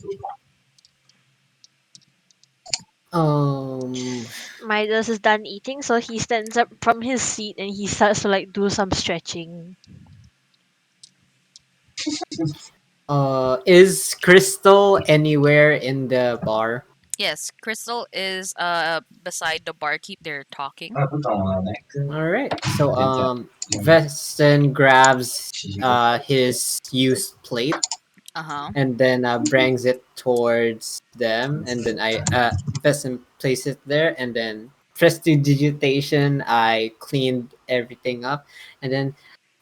um Midas is done eating, so he stands up from his seat and he starts to like do some stretching. is Crystal anywhere in the bar? Yes, Crystal is beside the barkeep. They're talking. All right. So Vesten grabs his used plate Uh huh. and then brings it towards them, and then I Vesten place it there, and then prestidigitation. I cleaned everything up, and then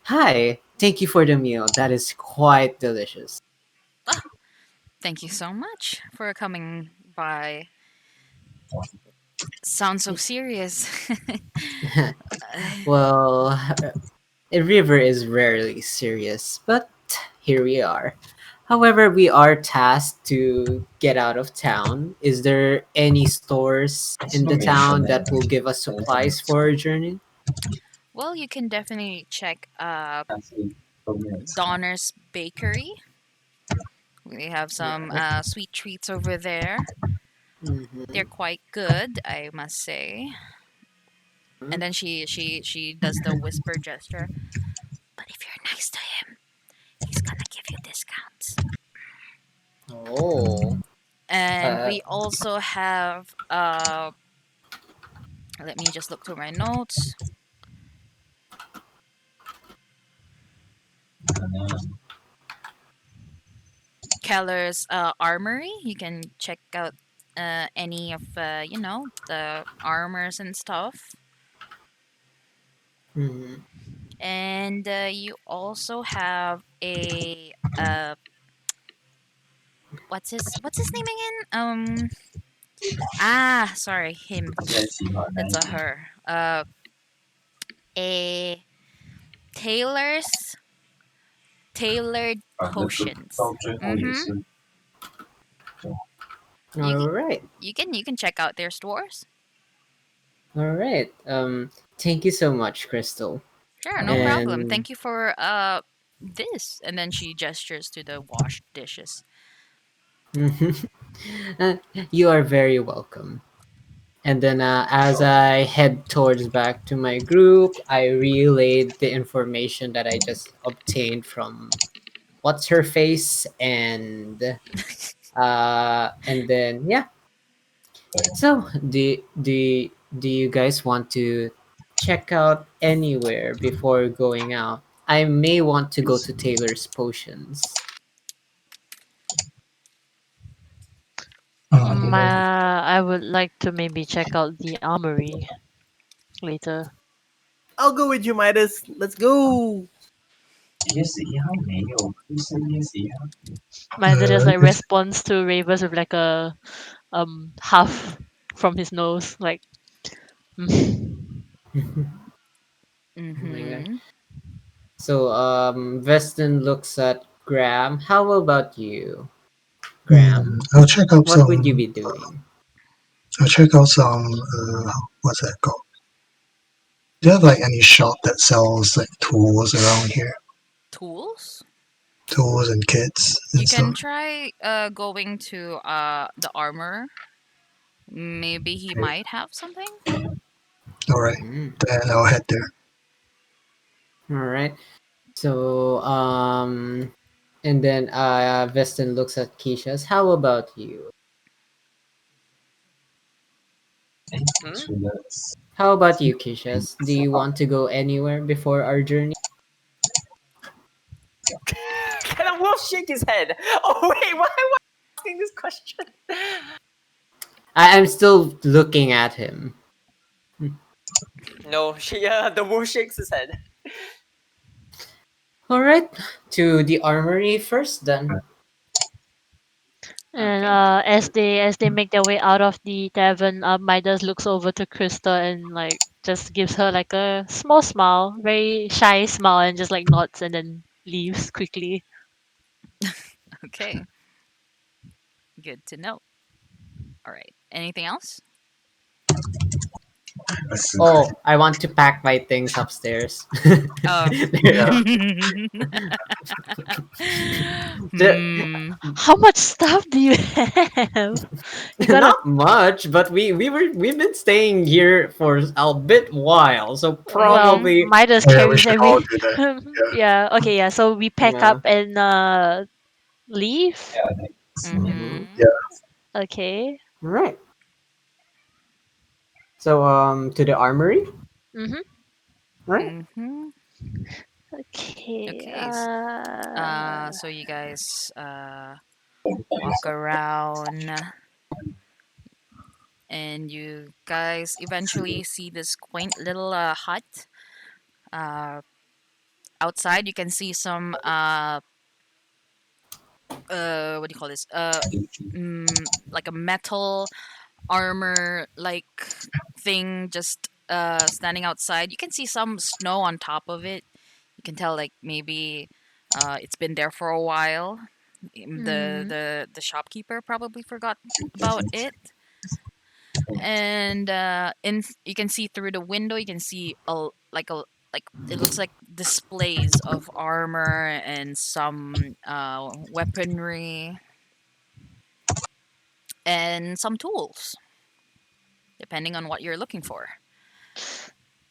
hi, thank you for the meal. That is quite delicious. Ah, thank you so much for coming by. Sounds so serious. Well, a river is rarely serious, but here we are. However, we are tasked to get out of town. Is there any stores in the town that will give us supplies for our journey? Well, you can definitely check Donner's Bakery. We have some sweet treats over there. Mm-hmm. They're quite good, I must say. And then she does the whisper gesture. But if you're nice to him, he's gonna give you discounts. Oh. And Uh, we also have let me just look through my notes. Keller's Armory. You can check out any of the armors and stuff. mhm. And you also have a what's his name again? Sorry, him. It's a her. a tailor's tailored potions. Mm-hmm. You All right. you can check out their stores. All right. Thank you so much, Crystal. Sure, no problem. And Thank you for this. And then she gestures to the washed dishes. uh, you are very welcome. And then, as I head towards back to my group, I relayed the information that I just obtained from what's her face, and then yeah. So, do you guys want to check out anywhere before going out? I may want to go to Taylor's Potions. I would like to maybe check out the armory later. I'll go with you, Midas. Let's go. Midas just like If responds to Reyvas with like a half from his nose, like Oh my god. Mm-hmm. So, Vesten looks at Graham. How about you, hmm, Graham? I'll check out What would you some. be doing? I'll check out some. What's that called? Do you have like any shop that sells like tools around here? Tools? Tools and kits You and can stuff. try going to the armor. Maybe he Okay. might have something. All right, Mm, then I'll head there. all right. So, and then Vesten looks at Keisha's. How about you? Hmm? How about you, Keisha's? Do you want to go anywhere before our journey? Can a wolf shake his head? Oh wait, why am I asking this question? I'm still looking at him. No, the wolf shakes his head. All right, to the armory first, then. and Okay. as they make their way out of the tavern, Midas looks over to Krista and like just gives her like a small smile, very shy smile, and just like nods and then leaves quickly. Okay. Good to know. All right. Anything else? Oh, I want to pack my things upstairs. Oh. Yeah. Hmm. How much stuff do you have? You gotta. Not much, but we've been staying here for a bit while, so Well, probably Midas Yeah, we carries should all every. do that. Yeah. Yeah. Okay. Yeah. So we pack yeah. up and leave. Mhm. Mm-hmm. Yeah. Okay. Right. So to the armory, Mhm. right? Mm-hmm. Okay. Okay. So you guys walk around and you guys eventually see this quaint little hut. Uh, Outside you can see some what do you call this? Like a metal armor like thing just standing outside. You can see some snow on top of it. You can tell like maybe it's been there for a while. Mm. The shopkeeper probably forgot about it. And you can see through the window. You can see a like it looks like displays of armor and some weaponry and some tools, depending on what you're looking for.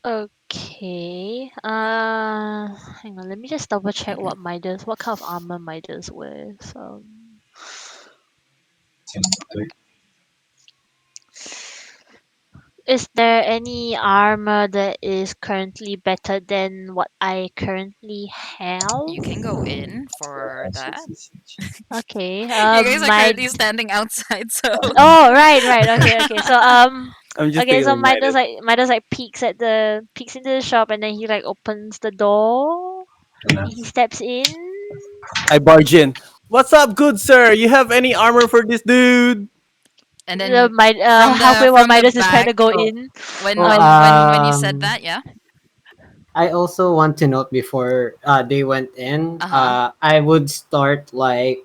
Okay. Hang on. Let me just double check what kind of armor Midas wears. Is there any armor that is currently better than what I currently have? You can go in for that. Okay. You guys are My. currently standing outside, so Oh, right, right. Okay, okay. So I'm just okay. So tailing Midas. Midas like peeks into the shop and then he like opens the door. He steps in. I barge in. What's up, good sir? You have any armor for this dude? and then Halfway while from the Midas is trying back to go Oh, in. oh, when you said that, yeah. I also want to note before they went in, Uh huh. I would start like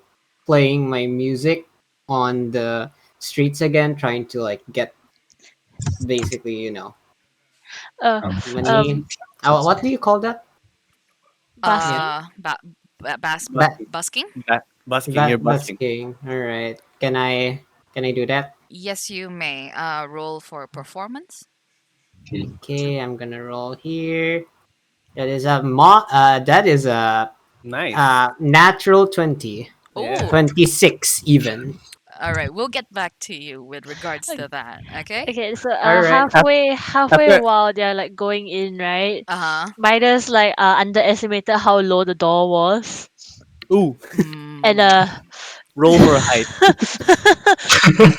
playing my music on the streets again, trying to like get basically, Uh, money. um, What do you call that? Yeah, Basking. ba- Busking. Busking. Busking. You're busking. busking. All right. Can I do that? Yes, you may. Roll for performance. Okay, I'm gonna roll here. That is a Nice. natural 20. Yeah. Oh, 26 even. all right. We'll get back to you with regards to that. Okay. Okay, so All right. halfway After while they're like going in, right? Uh huh. Midas like underestimated how low the door was, ooh, and Hmm. roll for a height.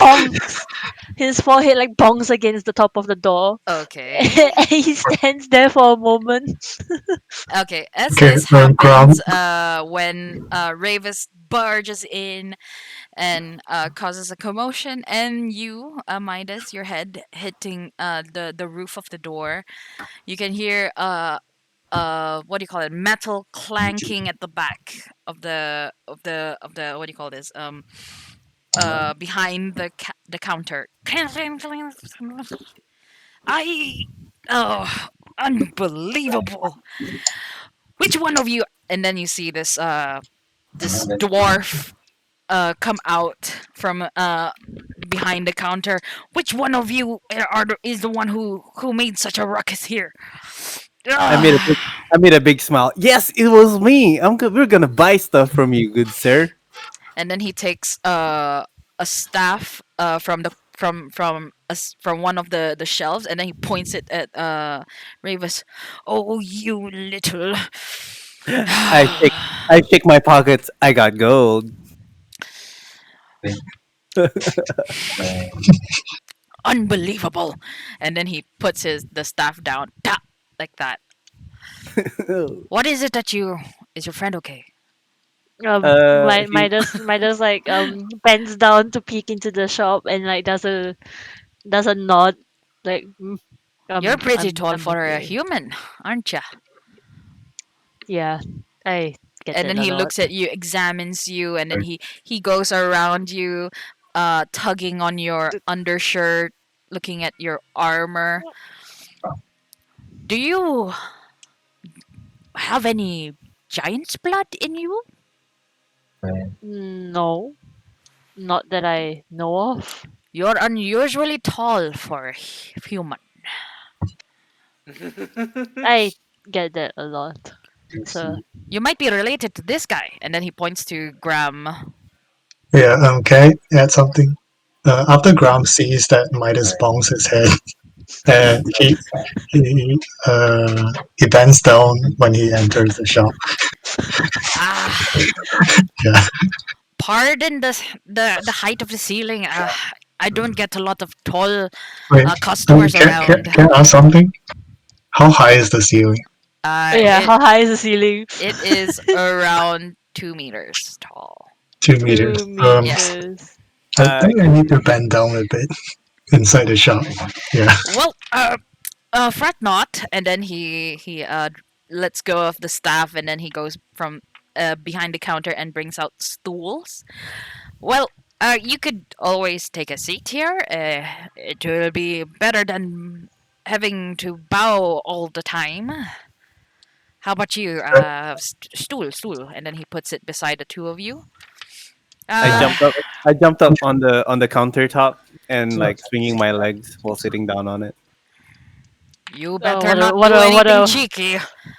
bonks his forehead like bonks against the top of the door, Okay. and he stands there for a moment. Okay. As Okay, this Graham. happens, when Reyvas barges in and causes a commotion, and you, Midas, your head hitting the roof of the door, you can hear what do you call it, metal clanking at the back of the what do you call this, behind the counter. I oh, unbelievable. Which one of you? And then you see this dwarf come out from behind the counter. Which one of you is the one who made such a ruckus here? I made a Ugh. big, I made a big smile. Yes, it was me. We're gonna buy stuff from you, good sir. And then he takes a staff from one of the shelves, and then he points it at Reyvas. Oh, you little I shake, I shake my pockets. I got gold. unbelievable. And then he puts the staff down, tap, like that. What is it that you? Is your friend okay? He, Midas like bends down to peek into the shop and like does a nod, like You're pretty tall I'm for a okay. human, aren't ya? Yeah, I get And that then a he lot. looks at you, examines you, and then he goes around you, tugging on your undershirt, looking at your armor. Do you have any giant's blood in you? No, not that I know of. You're unusually tall for a human. I get that a lot. So You might be related to this guy. And then he points to Grahm. Yeah, can I add something? After Graham sees that Midas bonks his head, and he bends down when he enters the shop. Ah, Yeah. pardon the height of the ceiling. I don't get a lot of tall Wait, customers around. can I ask something? How high is the ceiling? yeah, It how high is the ceiling? it is around 2 meters tall. 2 meters. Two Yes. meters. I uh, think I need to bend down a bit inside the shop. Yeah. Well, fret not. And then he lets go of the staff, and then he goes from behind the counter and brings out stools. Well, you could always take a seat here. It will be better than having to bow all the time. How about you? Stool, and then he puts it beside the two of you. I Uh, jumped up. I jumped up on the countertop and like swinging my legs while sitting down on it. you Oh, better not do anything a cheeky.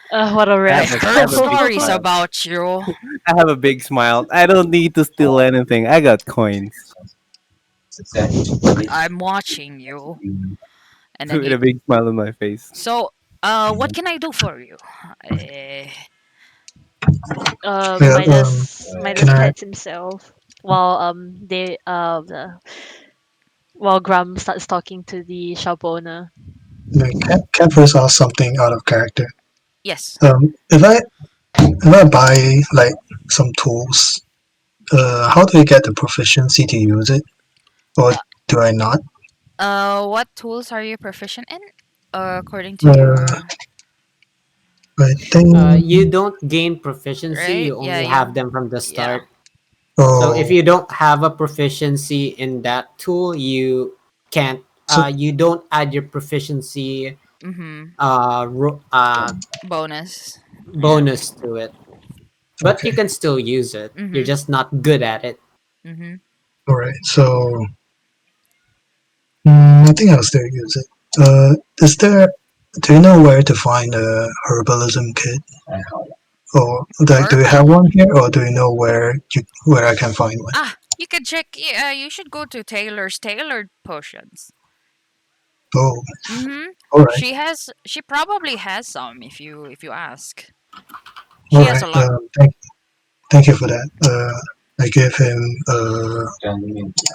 what a I I have wreck. a, I heard have a big stories smile. about you. I have a big smile. I don't need to steal anything. I got coins. I'm watching you. And then With he. a big smile on my face. So, what can I do for you? Uh, Yeah. Midas Can I pets himself while while Graham starts talking to the shop owner. can I first ask something out of character? yes. If I buy like some tools, how do I get the proficiency to use it, or Uh, do I not? what tools are you proficient in? According to Uh, your. I think. You don't gain proficiency, right? you Yeah, only you. have them from the Yeah. start. So if Oh, you don't have a proficiency in that tool, you can't. so You don't add your proficiency Mm-hmm. Bonus. Yeah. bonus to it, but you okay. can still use it. You're Mm-hmm. just not good at it. Mm-hmm. All right. So I think I'll still use it. Is there? Do you know where to find a herbalism kit? Or like, do you have Herbal. one here, or do you know where I can find one? Ah, you can check. You should go to Taylor's tailored potions. Oh, Mm-hmm. all right, She probably has some if you ask. all She has right. a lot. Thank you for that. I gave him.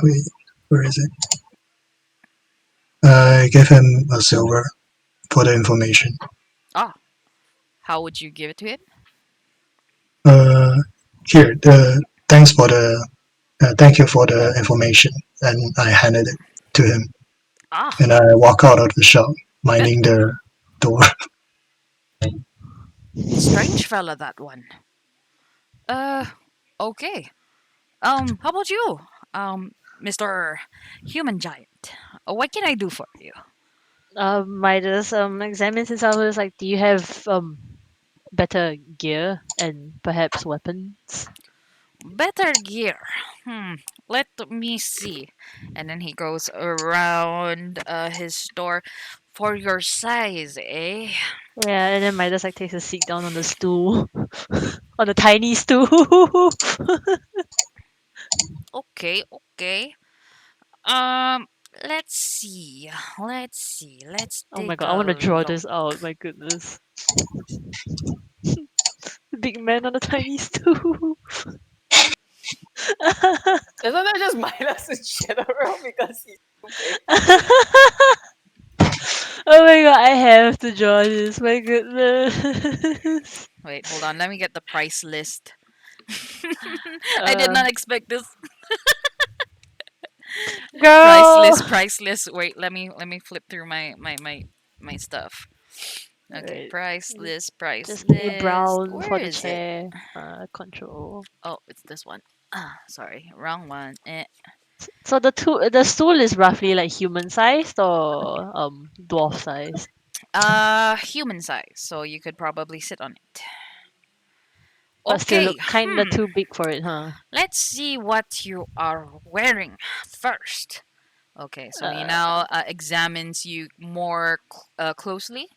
Wait, where is it? I gave him a silver for the information. Ah, how would you give it to him? Uh, Here, thanks for the thank you for the information, and I handed it to him, Ah, and I walk out of the shop, minding the door. strange fella that one. Uh, okay. How about you? Mr. Human Giant. What can I do for you? Midas examines himself. Is like, do you have better gear and perhaps weapons? Better gear. Hmm. Let me see. And then he goes around his store. For your size, eh? Yeah, and then Midas like takes a seat down on the stool, on the tiny stool. Okay, okay. Um, let's see. Let's Oh my take god, I a want to draw look. this out. My goodness, big man on a tiny stool. Isn't that just minus in general because he's too big? Oh my god, I have to draw this. My goodness. Wait, hold on. Let me get the price list. I did Uh, not expect this. Price girl. list, price list. Wait, let me flip through my stuff. Okay, Alright, price just give me list. brown Where for the is it? chair. Control. Oh, it's this one. Ah, sorry, wrong one. So the stool is roughly like human sized or dwarf sized. Human size, so you could probably sit on it. But still Okay, look kinda too big for it, huh? let's see what you are wearing first. Okay, so he Uh, now examines you more closely.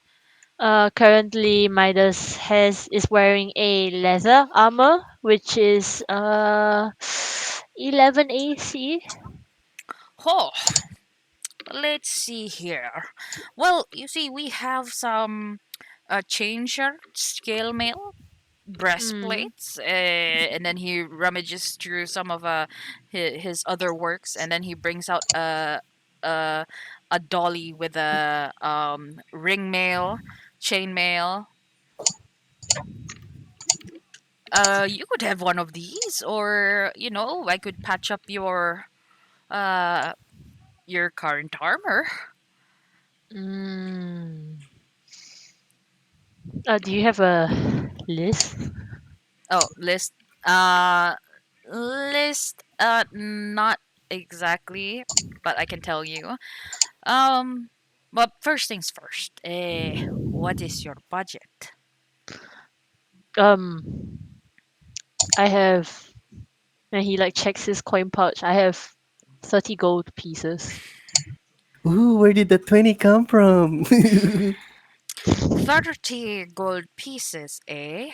Currently Midas has is wearing a leather armor, which is 11 AC. Oh, let's see here. Well, you see, we have some chain shirt, scale mail, Mm. breastplates, and then he rummages through some of his other works, and then he brings out a, a dolly with a ring mail, chain mail. You could have one of these, or I could patch up uh your current armor. Mm. Do you have a list? Oh, uh list not exactly, but I can tell you. Um, but first things first. What is your budget? Um, I have. And he like checks his coin pouch. I have 30 gold pieces. Ooh, where did the 20 come from? 30 gold pieces, eh?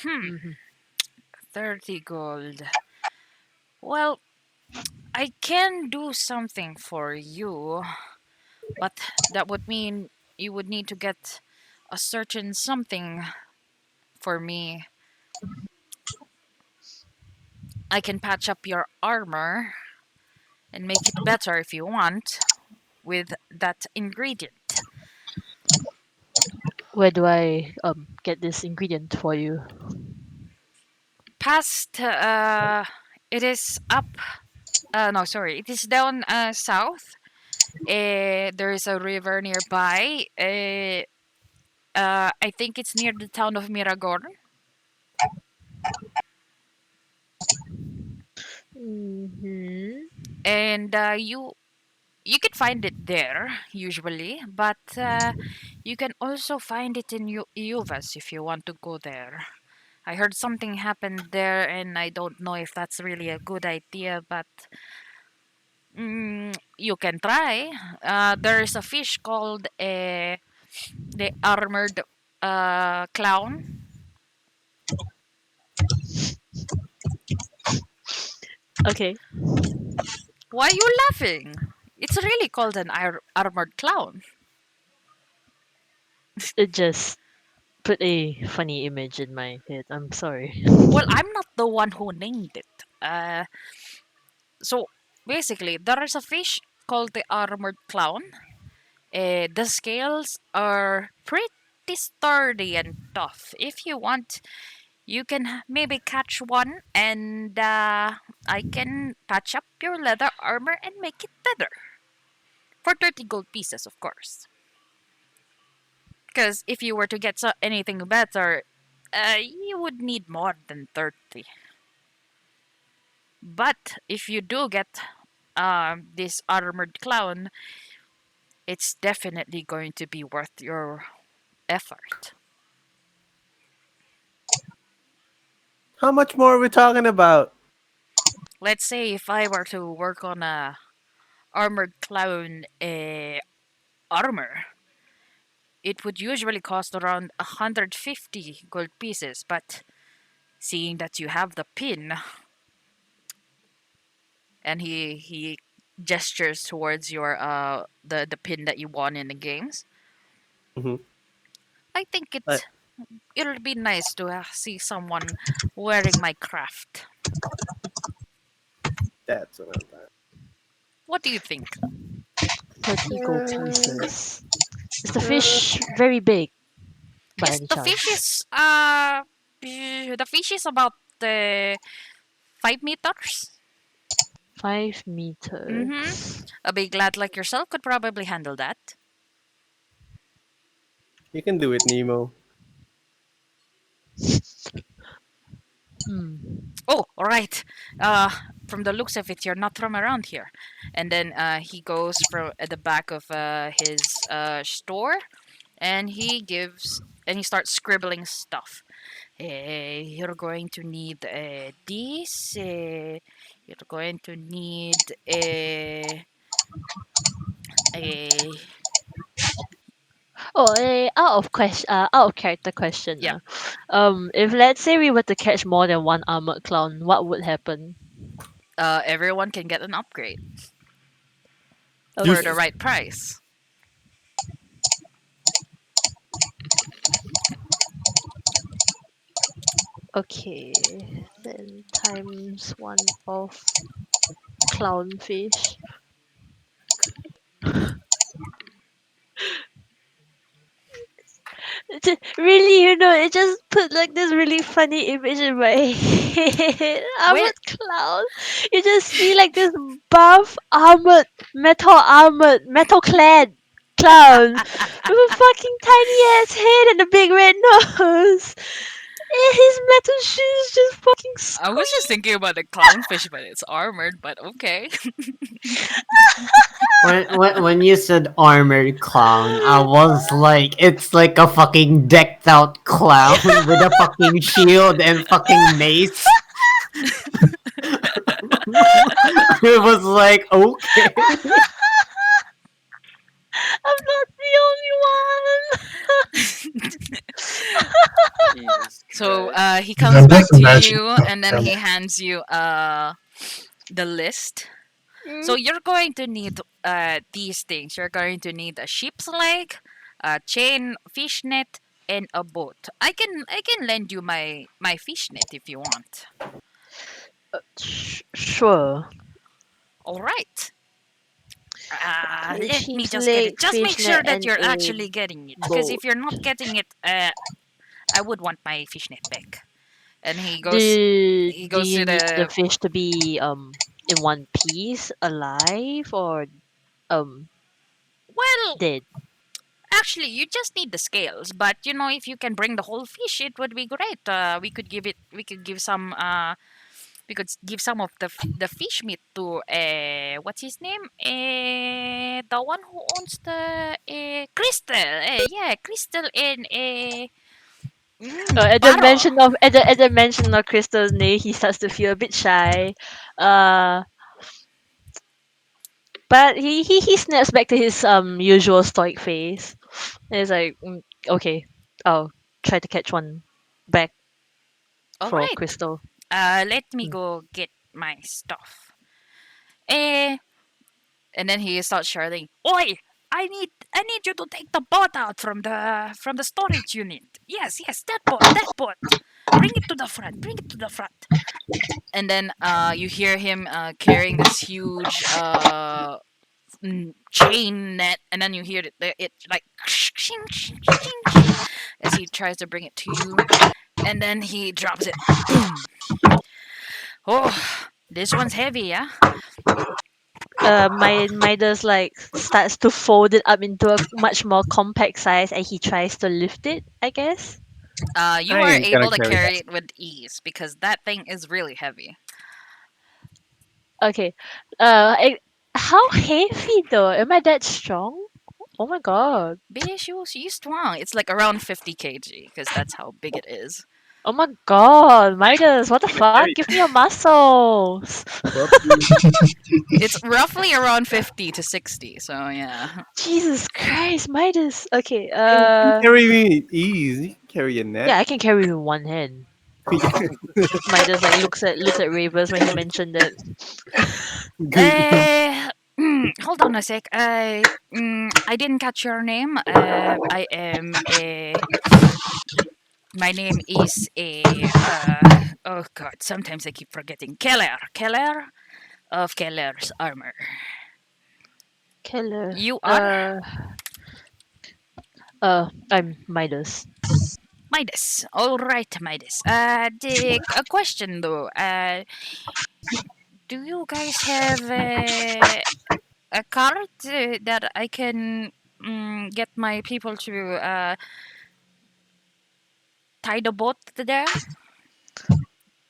Hmm, Hmm. 30 gold. Well, I can do something for you, but that would mean you would need to get a certain something for me. I can patch up your armor and make it better if you want with that ingredient. Where do I get this ingredient for you? Past, it is up. No, sorry, it is down south. There is a river nearby. I think it's near the town of Miragor, Mm-hmm. and you can find it there usually, but you can also find it in Uvas if you want to go there. I heard something happened there, and I don't know if that's really a good idea, but you can try. There's a fish called the armored clown. Okay. Why are you laughing? It's really called an armored clown. It just put a funny image in my head. I'm sorry. Well, I'm not the one who named it. So basically, there is a fish called the armored clown. The scales are pretty sturdy and tough. If you want, you can maybe catch one, and I can patch up your leather armor and make it better. For 30 gold pieces, of course. Because if you were to get anything better, you would need more than 30. But if you do get this armored clown, it's definitely going to be worth your effort. How much more are we talking about? Let's say if I were to work on a armored clown armor, it would usually cost around 150 gold pieces, but seeing that you have the pin, and he gestures towards your the pin that you won in the games, Hmm. I think it'll be nice to see someone wearing my craft. That's what I'm talking. What do you think? 30 gold Uh, pieces. Is the fish very big by Yes, any the fish chance? is the fish is about 5 meters. 5 Mm-hmm. meters. A big lad like yourself could probably handle that. You can do it, Nemo. Hmm. Oh, all right. Uh, from the looks of it, you're not from around here. And then he goes from at the back of his store, and he starts scribbling stuff. You're going to need this. You're going to need a Oh, out of character question. yeah. If let's say we were to catch more than one armored clown, what would happen? Everyone can get an upgrade for the Okay. right price. Okay. Then times one of clownfish. Really, it just put like this really funny image in my head. Well, Armored clown. You just see like this buff metal clad clown with a fucking tiny ass head and a big red nose. And his metal shoes just fucking I was just squeak. thinking about the clownfish, but it's armored. But okay. When you said armored clown, I was like, it's like a fucking decked out clown with a fucking shield and fucking mace. It was like, okay. I'm not the Jesus So Christ. he comes I'm back just to imagining. you, Oh, and then damn he it. hands you the list. only So one. you're going to need these things. You're going to need a sheep's leg, a chain, fishnet, and a boat. I can lend you my fishnet if you want. Sure. All right. Okay, Let me sheep's just get it. leg, Just make sure fishnet, that and you're a actually getting it. Because boat. if you're not getting it, I would want my fishnet back. And he Do goes you to need the the fish to be in one piece, alive, or um well. dead? Actually, you just need the scales, but if you can bring the whole fish, it would be great. We could give some of the fish meat to what's his name? The one who owns the Crystal. Yeah, Crystal and Barrow. At the mention of Crystal's name, he starts to feel a bit shy. Uh, but he snaps back to his usual stoic face. And he's like, okay, I'll try to catch one back All for right. Crystal. Let me Mm. go get my stuff. Eh, and then he starts shouting, "Oi! I need you to take the boat out from the storage unit. Yes, yes, that boat. Bring it to the front. Bring it to the front." And then you hear him carrying this huge chain net, and then you hear it like as he tries to bring it to you, and then he drops it. Boom. Oh, this one's heavy, yeah. Midas like starts to fold it up into a much more compact size, and he tries to lift it, I guess. You are I able cannot to carry carry that. it with ease because that thing is really heavy. Okay. How heavy though? Am I that strong? Oh my god. Bish, you strong. It's like around 50 kg because that's how big it is. Oh my god, Midas, what the Cannot fuck? carry Give me your muscles. that. Whoopsie. It's roughly around 50 to 60. So yeah. Jesus Christ, Midas. Okay, You can carry me with ease. You can carry a net. yeah, I can carry with one hand. Midas like looks at Reyvas when he mentioned that. Hold on a sec. I didn't catch your name. I am a. My name is a. Oh God! Sometimes I keep forgetting. Keller of Keller's armor. Killer. You are I'm Midas. Midas. All right, Midas. A question though. Do you guys have a card that I can get my people to tie the boat there?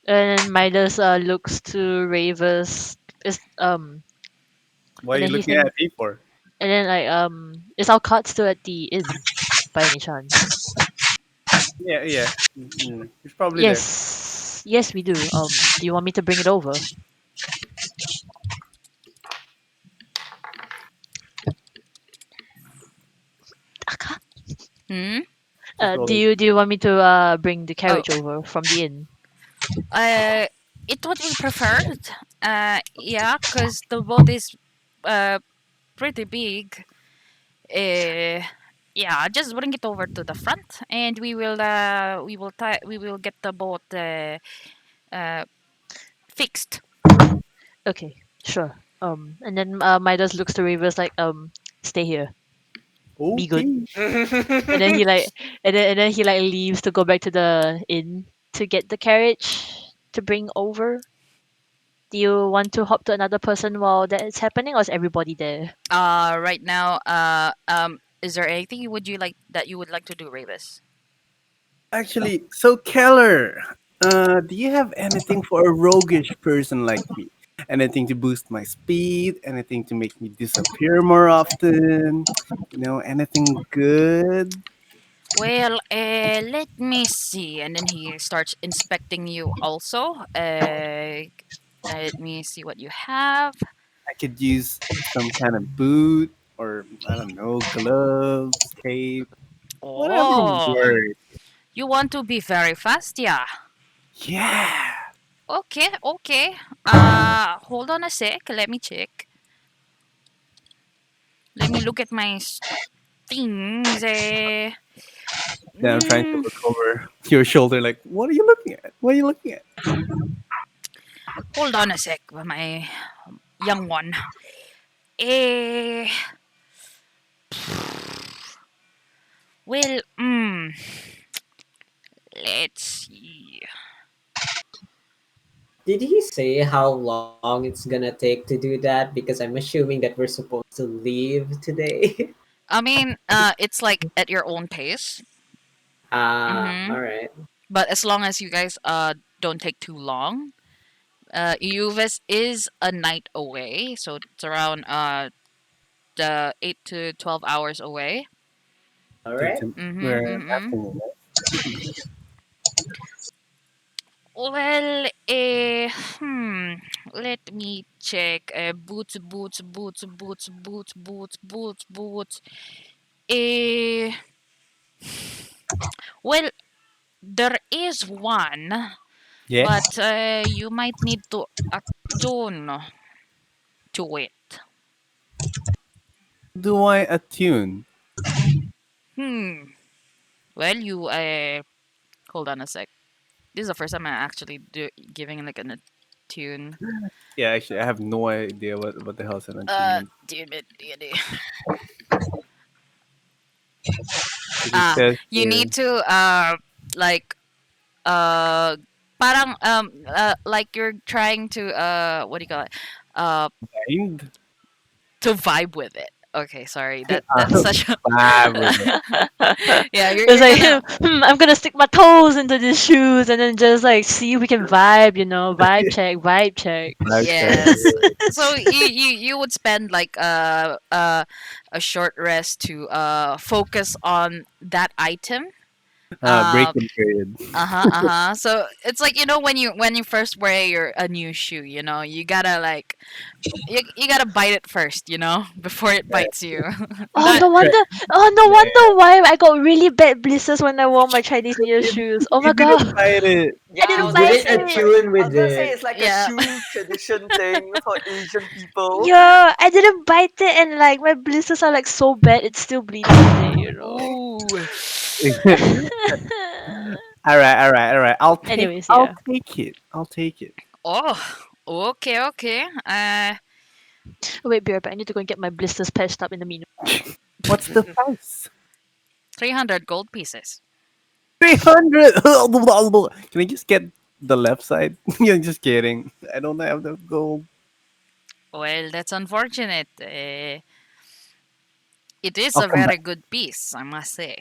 And Midas looks to Reyvas. Is Why are and you then looking at me for? like is our cart still at the inn by any chance? Yeah, yeah. It's probably there. Yes, we do. Do you want me to bring it over? Aka? Hmm. Just Do rolling. you want me to bring the Oh, carriage over from the inn? uh, it would be preferred. Yeah, because the boat is uh pretty big. Uh, yeah, just bring it over to the front, and we will get the boat uh fixed. Okay, sure. And then Midas looks to Rivers like stay here, be good. Okay. And then he like leaves to go back to the inn to get the carriage to bring over. Do you want to hop to another person while that is happening, or is everybody there? Right now, is there anything you would like to do, Reyvas? Actually, so Keller, do you have anything for a roguish person like me? Anything to boost my speed? Anything to make me disappear more often? Anything good? Well, let me see. And then he starts inspecting you also. Let me see what you have. I could use some kind of boot or I don't know, gloves, cape, whatever Oh, works. you want to be very fast? Yeah. Yeah. Okay, okay. Hold on a sec. Let me check. Let me look at my things. Then I'm trying to Mm, look over your shoulder, like, what are you looking at? What are you looking at? hold on a sec, my young one. Eh, well, let's see. Did he say how long it's gonna take to do that? Because I'm assuming that we're supposed to leave today. I mean, it's like at your own pace. Ah, Mm-hmm. all right. But as long as you guys don't take too long. Uvis is a night away, so it's around the 8 to 12 hours away. All Since right. Mm-hmm. we're Mm-hmm. afternoon, right? Well, let me check. Boots, boots, boots, boots, boots, boots, boots, boots. Eh, well, there is one, but Yes. you might need to attune to it. Do I attune? Hmm. Well, you hold on a sec. This is the first time I'm actually giving like an attune. Yeah, actually, I have no idea what the hell's an attunement. Damn it, damn it. It says You here, need to like uh parang like you're trying to what do you call it uh bind. to vibe with it. Okay, sorry, that's Uh, such a vibe with it. yeah, It's you're like, gonna I'm gonna stick my toes into these shoes and then just like see if we can vibe, vibe check, vibe check. Vibe check. yes. So you would spend like a short rest to focus on that item. uh Break-in period. Uh-huh, uh-huh. So it's like when you first wear your a new shoe, you gotta like you gotta bite it first, before it Yeah, bites you. Oh That no right. wonder oh no Yeah. wonder why I got really bad blisters when I wore my Chinese New Year You, shoes. Oh you my god. didn't bite it. I Yeah, I didn't You was gonna bite didn't say, it. attune I was with gonna say it. it's like a yeah. shoe tradition thing for Asian people. Yeah, I didn't bite it and like my blisters are like so bad it's still bleeding today. Ooh. All right. Anyways, I'll yeah. take it. I'll take it. Oh, okay, okay. Oh, wait, be right back. I need to go and get my blisters patched up in the meantime. What's the price? 300 gold pieces. 300. Can I just get the left side? You're just kidding. I don't have the gold. Well, that's unfortunate. It is I'll a come back. very good piece, I must say.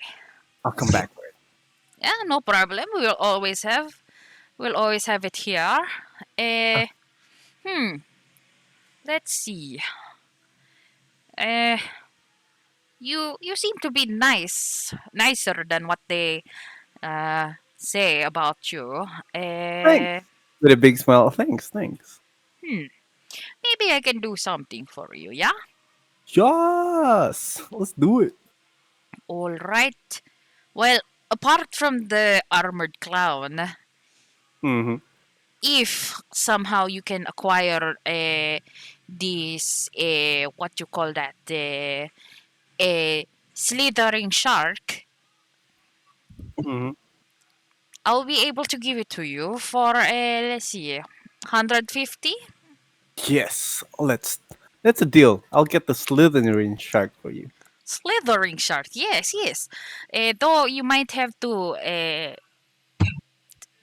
I'll come back for it. Yeah, no problem. We'll always have it here. Uh, hmm. Let's see. Uh, you seem to be nicer than what they say about you. Thanks. Uh, With a big smile. Thanks. Thanks. hmm. Maybe I can do something for you. Yeah. Yes. Let's do it. All right. Well, apart from the armored clown, Mm-hmm. if somehow you can acquire this what you call that a slithering shark, Mm-hmm. I'll be able to give it to you for let's see, 150. Yes. That's a deal. I'll get the slithering shark for you. Slithering shark, yes, yes. Though you might have to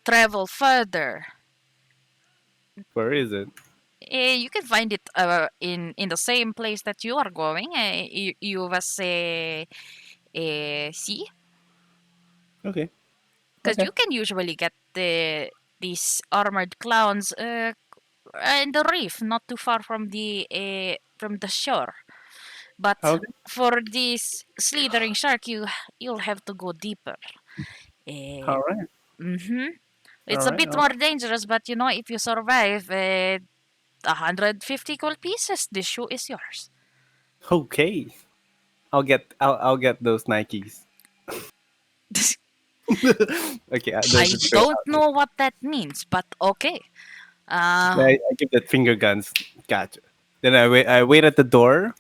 travel further. Where is it? You can find it in the same place that you are going. You was see, Okay. because Okay. you can usually get these armored clowns in the reef, not too far from the shore. But Okay. for this slithering shark, you'll have to go deeper. Uh, All right. mm-hmm. All It's a right. bit more dangerous, but if you survive 150 gold pieces, this shoe is yours. Okay. I'll get those Nikes. Okay. I The don't know what that means, but okay. I give that finger guns. Gotcha. Then I wait at the door,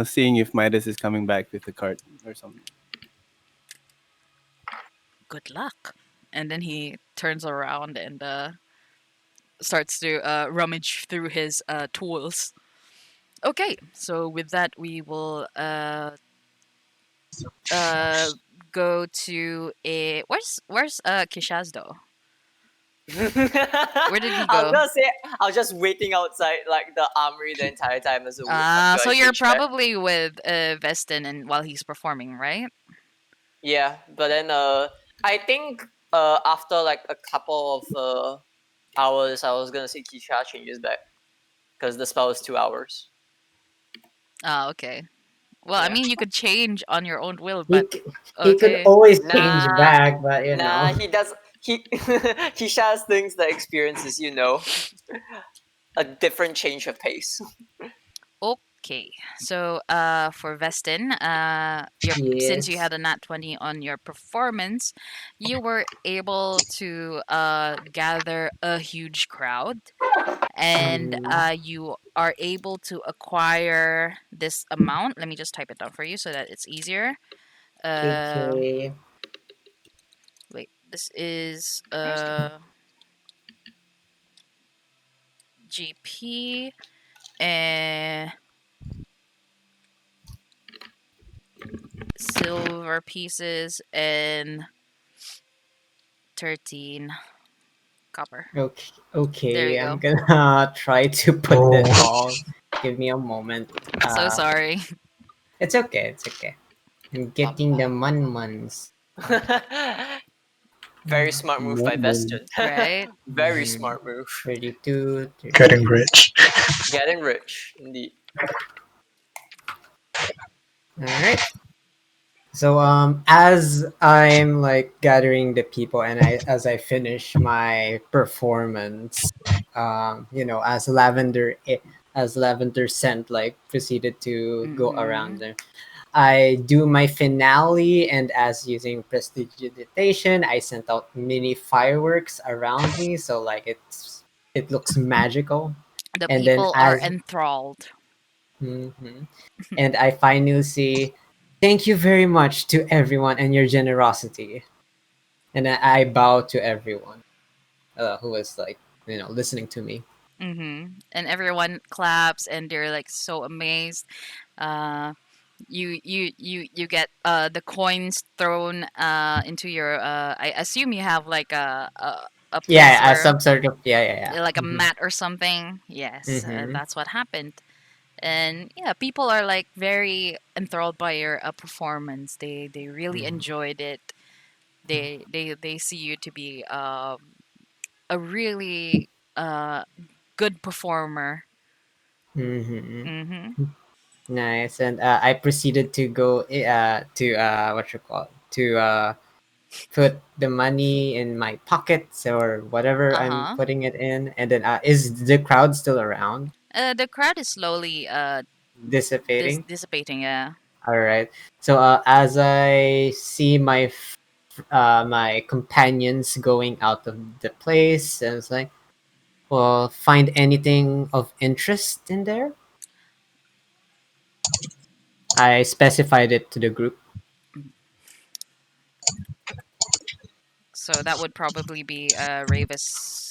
seeing if Midas is coming back with the cart or something. Good luck. And then he turns around and starts to rummage through his tools. Okay, so with that, we will uh, go to a where's Kyshaz though? Where did he I was go? gonna say I was just waiting outside like the armory the entire time as a like So a you're HVAC. probably with Vesten and while he's performing, right? Yeah, but then I think after like a couple of hours, I was gonna say Kyshaz changes back because the spell is 2 hours. Okay. Well, I Yeah. mean, you could change on your own will, He but he could okay. always change Nah, back, but you nah, know. he does. He Kyshaz thinks the experience is a different change of pace. Okay. So, for Vestin, your since you Yes. had a nat 20 on your performance, you were able to gather a huge crowd, and Mm, you are able to acquire this amount. Let me just type it down for you so that it's easier. Uh, okay. Wait, this is GP and silver pieces and 13 copper. Okay. There Okay. you I'm go. gonna try to put Oh, that all. Give me a moment. So sorry. It's okay. It's okay. I'm Bum, getting the bum, muns. bum. Very smart move by Mumun. Vesten. Right? Very Mm-hmm. smart move. 32, getting 30. rich. Getting rich, indeed. All right. So as I'm like gathering the people and as I finish my performance, as lavender scent like proceeded to go around Mm-hmm. there. I do my finale, and as using prestidigitation, I sent out mini fireworks around me, so like it looks magical. The And then people are as enthralled. Mhm. And I finally say, thank you very much to everyone and your generosity. And I bow to everyone who was like, listening to me. Mm-hmm. And everyone claps and they're like so amazed. Uh, you get the coins thrown into your. I assume you have like a place Yeah, where some sort of, yeah. like a Mm-hmm. mat or something. Yes, Mm-hmm. that's what happened. And yeah, people are like very enthralled by your performance. They really enjoyed it. They see you to be a really good performer. Mm-hmm. Mm-hmm. Nice. And I proceeded to go to what you call it, to put the money in my pockets or whatever I'm Uh-huh. putting it in. And then is the crowd still around, The crowd is slowly dissipating? dissipating. Yeah. All right. So as I see my companions going out of the place, I was like, "Well, find anything of interest in there?" I specified it to the group. So that would probably be Reyvas.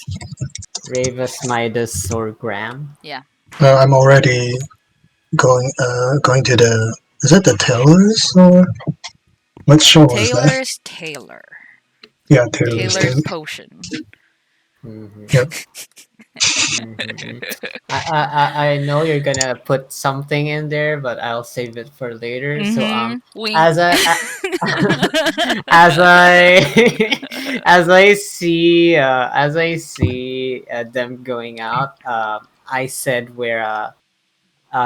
Reyvas, Midas, or Grahm. Yeah. I'm already going to the. Is it the tailors or what show was that? Taylor's Taylor. Yeah, tailors. Tailored Tailor. potion. Mm-hmm. Yep. Mm-hmm. I know you're gonna put something in there, but I'll save it for later. So Mm-hmm. Wink. as as I as I see them going out, I said where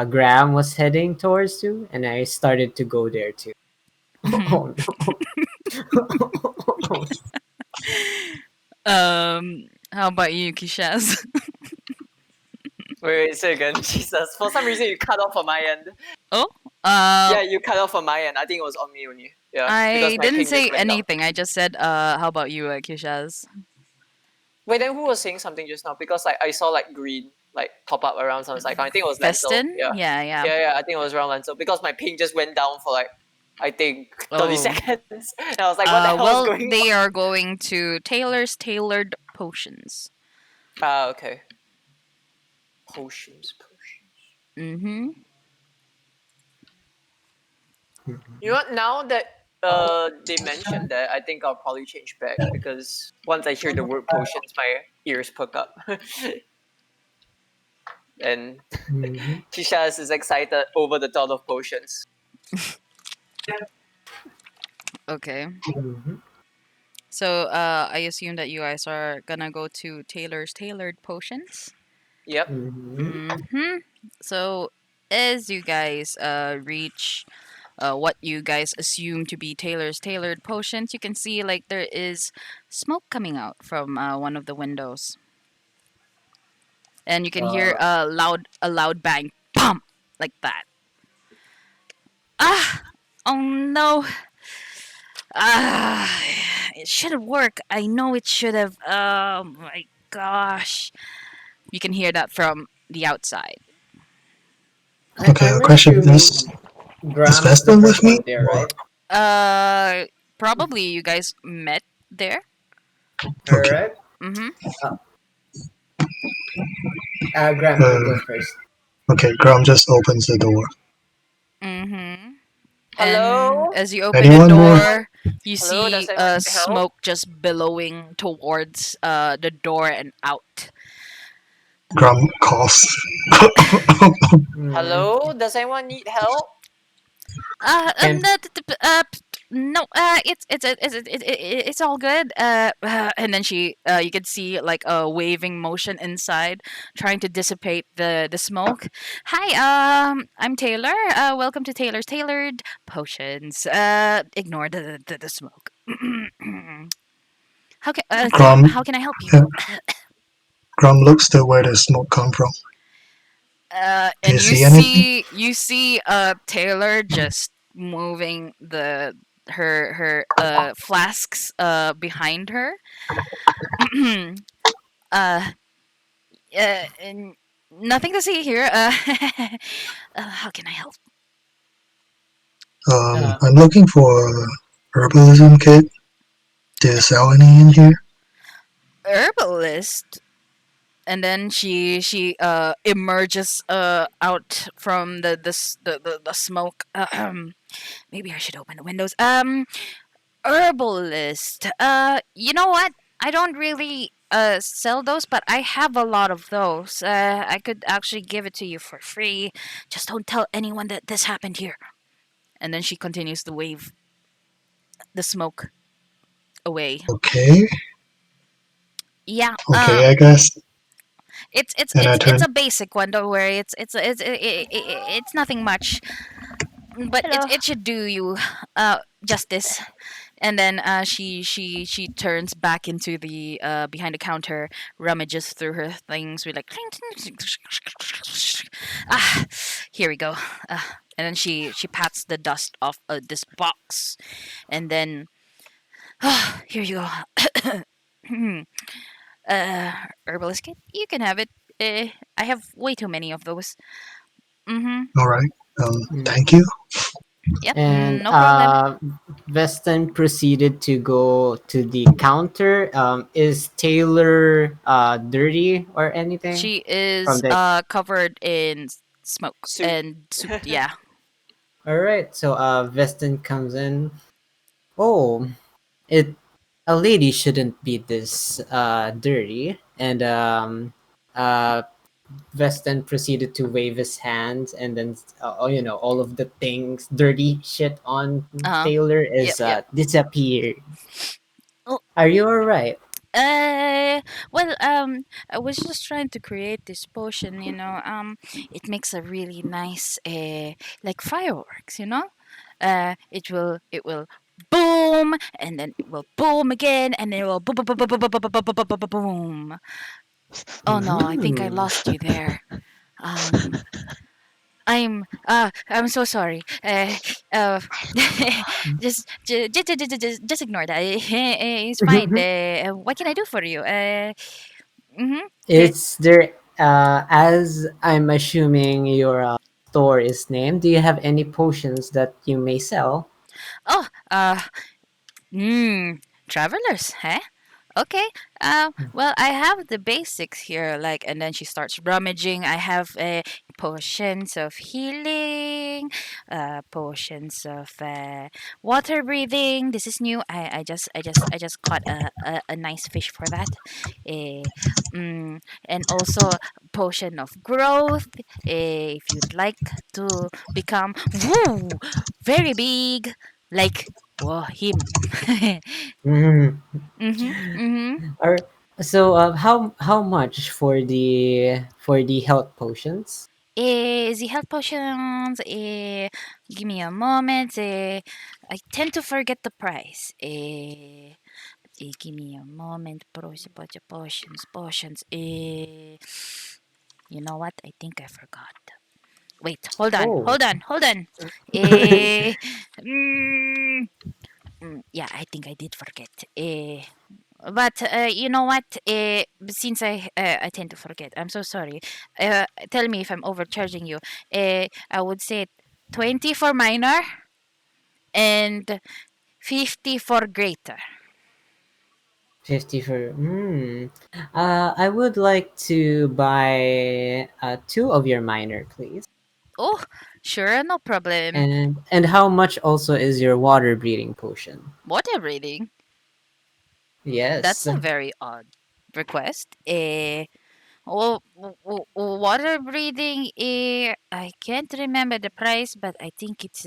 Graham was heading towards to, and I started to go there too. Mhm. Oh no! How about you, Kishaz? Wait, say again. Jesus. For some reason, you cut off on my end. Oh, Yeah, you cut off on my end. I think it was on me only. Yeah, because I my didn't ping just say went down. anything. I just said, how about you, Kishaz? Wait, then who was saying something just now? Because like I saw like green like pop up around some icon. I think it was Lentil. Festin? Yeah. Yeah, yeah. Yeah. I think it was around Lentil because my ping just went down for like I think 30 Oh. seconds. And I was like, what the hell is Well, going on? they are going to Taylor's Tailored Potions. Ah, okay. Potions. Mm-hmm. You know what? Now that they mentioned that, I think I'll probably change back because once I hear the word potions, my ears perk up. And Mhm. Kyshaz is excited over the thought of potions. Okay. Mhm. So I assume that you guys are gonna go to Taylor's Tailored Potions. Yep. Mhm. Mm-hmm. So as you guys reach what you guys assume to be Taylor's Tailored Potions, you can see like there is smoke coming out from one of the windows, and you can hear Uh, a loud bang, pump, like that. Ah! Oh no! Ah! It should have worked. I know it should have. Oh my gosh! You can hear that from the outside. Okay, a I'm question. assuming Is Grahm is the Vesten first with me? one there, Or right? Uh, Probably you guys met there. All okay. right. Mm-hmm. Uh, Grahm, you go Uh, first. okay, Grom just opens the door. Mm-hmm. And Hello? as you open the Anyone more? door, you Hello, does see anyone need help? smoke just billowing towards the door and out. Grom coughs. Mm. Hello, does anyone need help? Can No, no, it's all good. And then you could see like a waving motion inside, trying to dissipate the smoke. Hi, I'm Taylor. Welcome to Taylor's Tailored Potions. Ignore the smoke. Grom, How can I help you? uh, Grom looks to where the smoke come from. Do you And you see anything? see Taylor just moving the her flasks behind her. uh, and nothing to see here. How can I help? uh, I'm looking for Herbalism Kid. Do you sell any in here? Herbalist. And then she emerges out from the smoke. Maybe I should open the windows. Herbalist. You know what? I don't really sell those, but I have a lot of those. I could actually give it to you for free. Just don't tell anyone that this happened here. And then she continues to wave the smoke away. Okay, Yeah. okay, I guess. It's it's And I it's it's turn. a basic one. Don't worry. It's nothing much, but Hello. it should do you justice. And then she turns back into the behind the counter, rummages through her things with like ah, here we go. uh, and then she pats the dust off this box, and then here you go. uh Herbalist Kit, you can have it. I have way too many of those. Mm-hmm. All right. mm. Thank you. Yep, And no problem. Veston proceeded to go to the counter. Is Taylor dirty or anything She from is the? covered in smoke Soup. and soup. Yeah. All right. So Veston comes in. Oh, it a lady shouldn't be this dirty. And uh, Veston proceeded to wave his hands, and then all of the things, dirty shit on Uh-huh. Taylor Yep, is yep. disappeared. Oh, Are you alright? uh, well, I was just trying to create this potion, it makes a really nice, like fireworks, it will boom, and then it will boom again, and then it will boom, boom, boom, boom, boom, boom, boom, boom, boom, boom, boom, boom. Oh no, I think I Mm. lost you there. Um, I'm so sorry. Uh, just ignore that. It's fine. What can I do for you? Mm-hmm. Okay. Is there, as I'm assuming your store is named, do you have any potions that you may sell? Oh, travelers, huh? Okay. Well, I have the basics here. Like, and then she starts rummaging. I have potions of healing, potions of water breathing. This is new. I just caught a nice fish for that. Uh, and also potion of growth. If you'd like to become woo very big, like whoa him. Mhm. Mm-hmm. Mm-hmm. Or so how much for the health potions? The health potions, give me a moment. I tend to forget the price. Give me a moment. Potions. You know what? I think I forgot. Wait, Oh. hold on. Eh, mm, yeah, I think I did forget. But you know what? Since I tend to forget, I'm so sorry. Tell me if I'm overcharging you. I would say 20 for minor and 50 for greater. 50 for I would like to buy two of your minor, please. Oh, sure, no problem. And how much also is your water breathing potion? Water breathing. Yes. That's a very odd request. Well, water breathing. I can't remember the price, but I think it's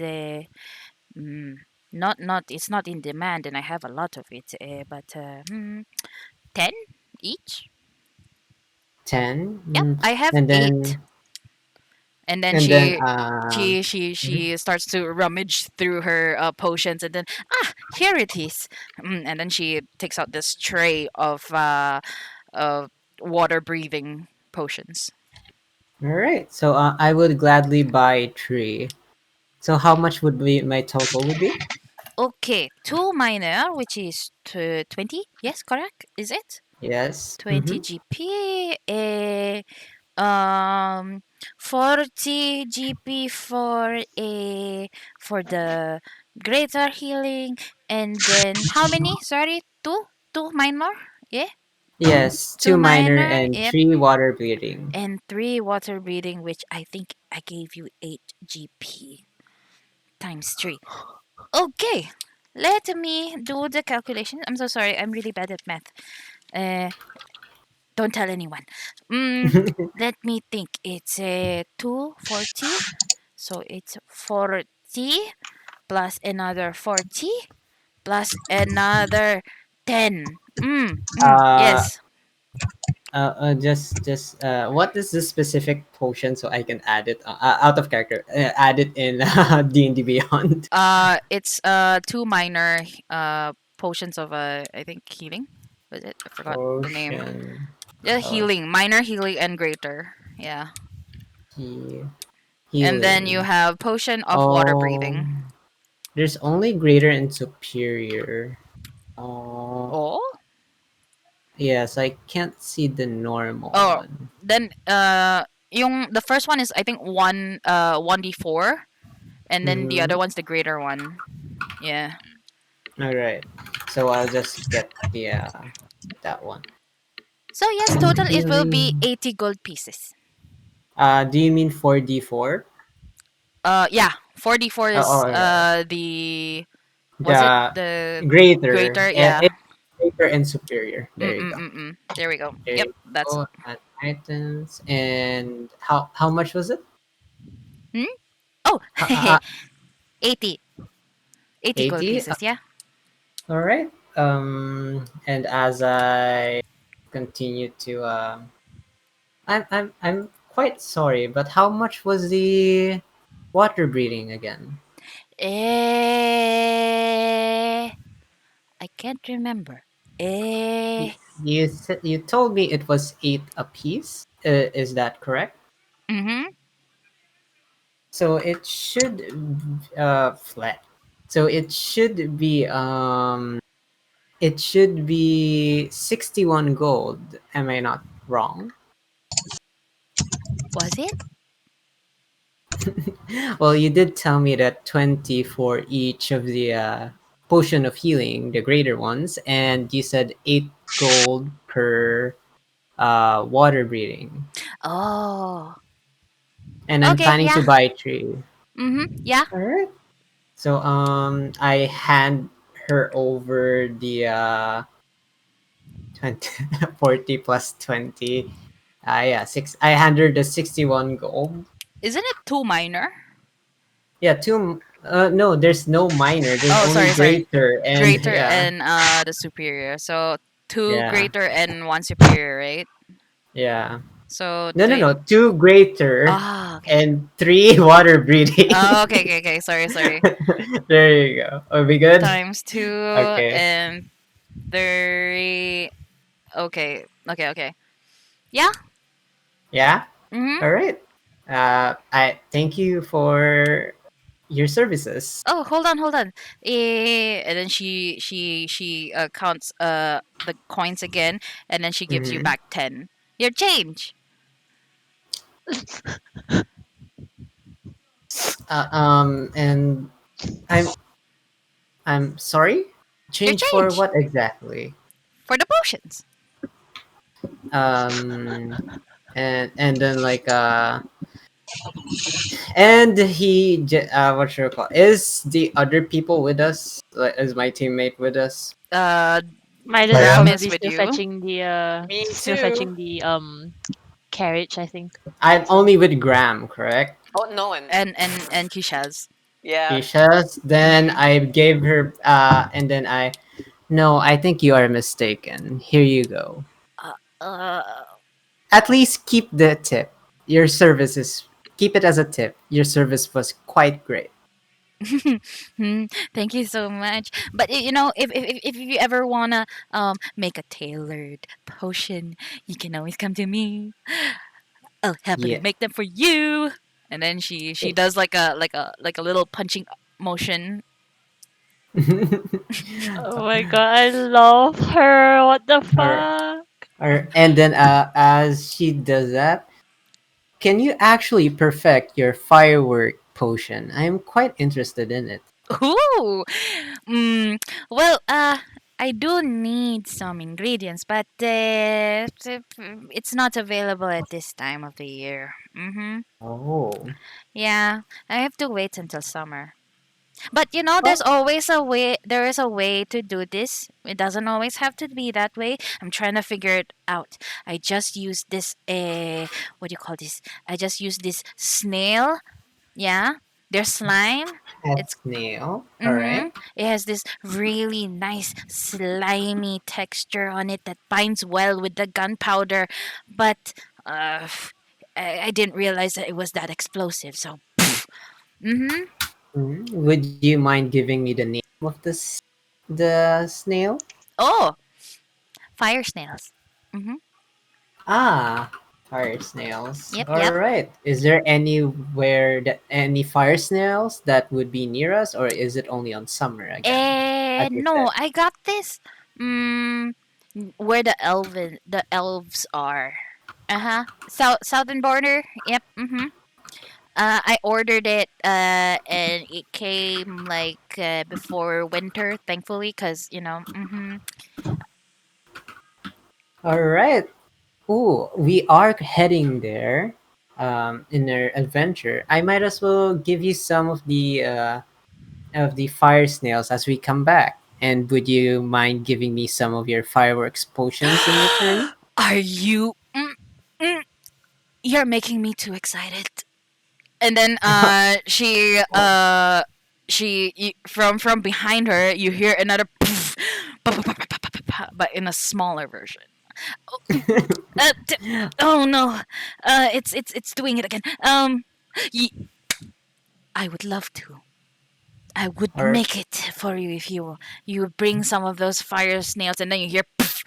mm, not it's not in demand, and I have a lot of it. But 10 each. 10. Yep, I have And 8. then And then and then mhm. she starts to rummage through her potions, and then here it is. And then she takes out this tray of water breathing potions. All right. So I would gladly buy 3. So how much would be my total would be? Okay, 2 minor, which is 20. Yes, correct. Is it Yes. 20 GP? 40 GP for the greater healing, and then how many? Sorry, two minor. Yeah, Yes, 2 two minor minor. and Yep, 3 water bleeding. and 3 water breathing, which I think I gave you 8 GP times 3. Okay, let me do the calculation. I'm so sorry. I'm really bad at math. Uh, don't tell anyone. Let me think. It's 240. So it's 40 plus another 40 plus another 10. uh, Yes. just what is the specific potion so I can add it out of character? Add it in D&D Beyond. It's 2 minor potions of I think healing. Was it? I forgot the name. Potion Yeah, of healing, minor healing and greater. Yeah. he- And then you healing. have potion of water Oh, breathing. there's only greater and superior. Oh, Oh? yes, I can't see the normal Oh, one. then yung the first one is I think 1d4, and then the Mm-hmm. other one's the greater one. Yeah. All right, so I'll just get the that one. So yes, total it will be Healing. 80 gold pieces. Do you mean 4D4? Yeah, 4d4 is Oh, yeah. the was it The the greater, greater? Yeah. greater and superior. There you go. Mm. There we go. There Yep, you that's go. Add items. And how much was it? hmm? Oh, Uh, uh, uh, 80 80 gold 80. pieces, yeah. All right. And as I continue to I'm quite sorry, but how much was the water breathing again? Eh I can't remember. You Eh you told me it was 8 a piece. Is that correct? mhm. So it should flat. So it should be 61 gold. Am I not wrong? Was it? Well, you did tell me that 20 for each of the potion of healing, the greater ones, and you said 8 gold per water breathing, Oh. and I'm Okay, planning yeah. to buy 3. Yeah. All right. So I hand her over the 20, 40 plus 20. Yeah, six. I hand her the 61 gold. Isn't it too minor? Yeah, two. No, there's no minor. There's Oh, only sorry, sorry. greater, and Greater yeah, and the superior. So two yeah, greater and one superior, right? yeah. So No, no, three. no. 2 greater Ah, okay. and 3 water Oh, breathing. okay, okay, okay. Sorry, sorry. There you go. Are we good? Times two Okay. and three. Okay, okay, okay. Yeah. Yeah. Mhm. All right. I thank you for your services. Oh, hold on, hold on. And then she counts the coins again, and then she gives you Mm-hmm. back 10. Your change. And I'm I'm sorry. Your Change for change what exactly? for the potions. Um, and then like and what should I call? Is the other people with us? Like, is my teammate with us? Uh, Might I is Graham am. is probably with you. Me still too. fetching the carriage, I think. I'm only with Graham, correct? Oh, no, and And Kyshaz. yeah. Keisha's. Then Mm-hmm. I gave her and then I no, I think you are mistaken. Here you go. Uh, uh, At least keep the tip. Your service is keep it as a tip. Your service was quite great. Hmm, thank you so much. But you know, if you ever wanna make a tailored potion, you can always come to me. I'll happily Yeah. make them for you. And then she does like a little punching motion. Oh my god, I love her. What the or, fuck? and then as she does that, can you actually perfect your firework potion? I am quite interested in it. Ooh. Mm, well, I do need some ingredients, but it's not available at this time of the year. Mm-hmm. Oh. Yeah, I have to wait until summer. But you know, there's Oh. always a way. There is a way to do this. It doesn't always have to be that way. I'm trying to figure it out. I just use this. What do you call this? I just use this snail. Yeah, their slime. At It's snail. All mm-hmm. right. It has this really nice slimy texture on it that binds well with the gunpowder, but uh, I didn't realize that it was that explosive. So, mm-hmm. Would you mind giving me the name of the snail? Oh, fire snails. Mm-hmm. Ah, fire snails. Yep, All yep. right. Is there anywhere that any fire snails that would be near us, or is it only on summer again? As you No, said. I got this. Mm, where the elves are. Uh huh. Southern border. Yep. Mm-hmm. I ordered it. And it came like before winter, thankfully, cause you know. Mm-hmm. All right. Ooh, we are heading there. In our adventure, I might as well give you some of the fire snails as we come back. And would you mind giving me some of your fireworks potions in return? Are you? Mm, you're making me too excited. And then from behind her you hear another poof, but in a smaller version. Uh, t- oh no, it's doing it again. Y- I would love to. I would or make it for you if you bring some of those fire snails, and then you hear poof,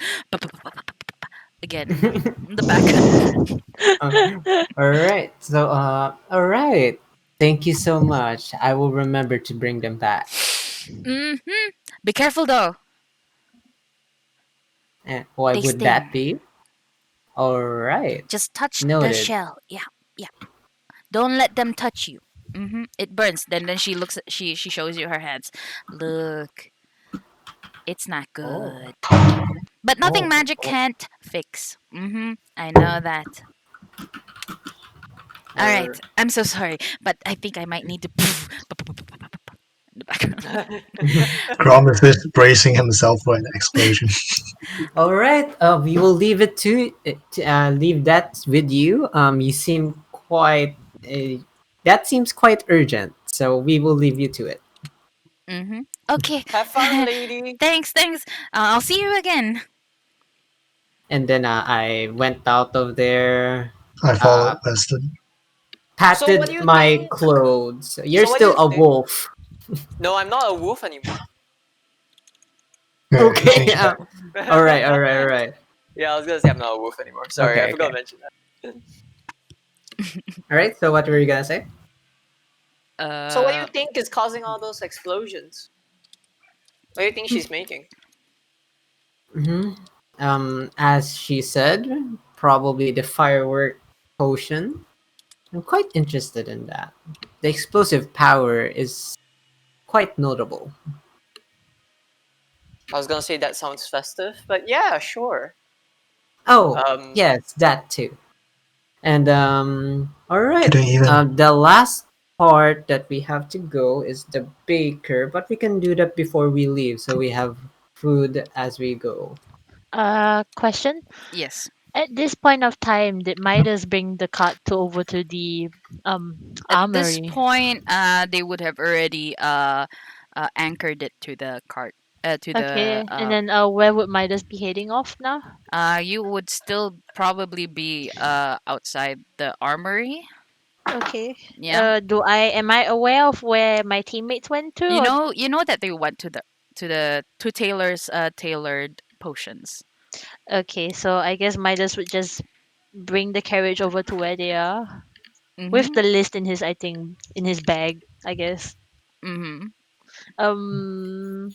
again in the background. Uh, all right. So, all right. Thank you so much. I will remember to bring them back. Mm-hmm. Be careful though. And why They would that sting. be? All right. Just touch the Noted. shell. Yeah, yeah. Don't let them touch you. Mm-hmm. It burns. Then she looks. She shows you her hands. Look. It's not Oh. good. But nothing Oh. magic Oh. can't fix. I know that. All right. Or I'm so sorry, but I think I might need to in the background. Grom is just bracing himself for an explosion. all right. We will leave it leave that with you. You seem quite. That seems quite urgent, so we will leave you to it. Okay. Have fun, lady. Thanks. I'll see you again. And then I went out of there. I Uh, follow Vesten. So what do Patted you my think? clothes. You're So what do still you a think? wolf. No, I'm not a wolf anymore. Yeah, you Okay. changed that. All right. All right. All right. Yeah, I was gonna say I'm not a wolf anymore. Sorry, I Okay. forgot to Okay. mention that. All right. So what were you gonna say? So what do you Uh, think is causing all those explosions? What do you think she's making? hmm As she said, probably the firework potion. I'm quite interested in that. The explosive power is quite notable. I was gonna say that sounds festive, but yeah, sure. Oh, Um, yes, that too. And all You right. don't even. The last part that we have to go is the baker, but we can do that before we leave, so we have food as we go. Question. yes. At this point of time, did Midas bring the cart to over to the At this armory? point, they would have already anchored it to the cart. To the Okay, and then where would Midas be heading off now? you would still probably be outside the armory. Okay. Yeah. Do I am I aware of where my teammates went to? Or You know that they went to the two tailors tailored potions. okay, so I guess Midas would just bring the carriage over to where they are with Mhm. the list in his, I think, in his bag. I guess. Mhm. Um.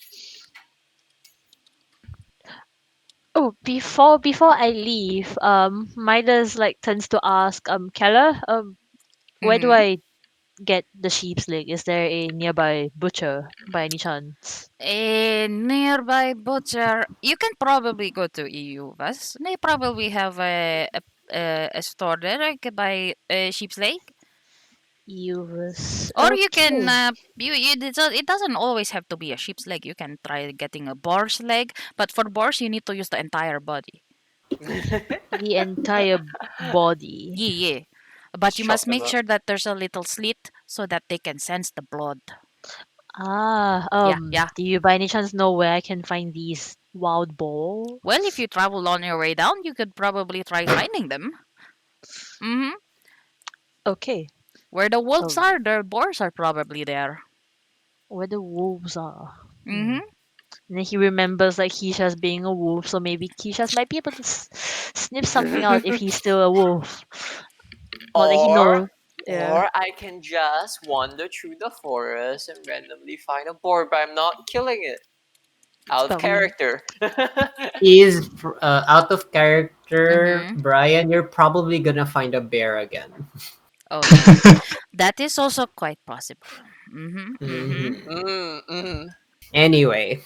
Oh, before I leave, Midas like tends to ask Keller, where do Mhm. I get the sheep's leg? Is there a nearby butcher by any chance? A nearby butcher. You can probably go to EUVAS. They probably have a store there. I could buy a sheep's leg. You was Or you can okay. it doesn't always have to be a sheep's leg. You can try getting a boar's leg, but for boars you need to use the entire body. The entire body. Yeah. But you chop must them make up. sure that there's a little slit so that they can sense the blood. Ah, Yeah. do you by any chance know where I can find these wild boar? Well, if you travel on your way down, you could probably try finding them. Mhm. Okay. Where the wolves Um, are, the boars are probably there. where the wolves are. Hmm. Mhm. And then he remembers like Kyshaz being a wolf, so maybe Kyshaz might be able to sniff something out if he's still a wolf. Not that he or knows. Yeah. or I can just wander through the forest and randomly find a boar, but I'm not killing it. Out of But we character. Is out of character, Mhm. Brian. You're probably gonna find a bear again. Oh yeah. That is also quite possible. Mhm. Mhm. hmm Mm. Anyway,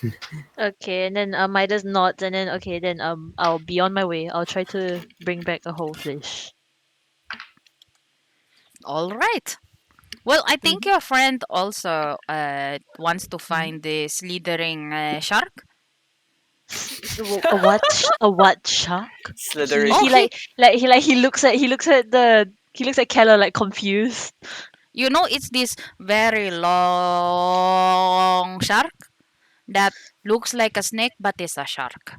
okay, and then Midas nods, and then okay, then I'll be on my way. I'll try to bring back a whole fish. All right. Well, I think Mm-hmm. your friend also wants to Mm-hmm. find the slithering shark. A what shark? He Slithering. Oh, he he looks at the he looks at Keller like confused. you know it's this very long shark that looks like a snake but is a shark.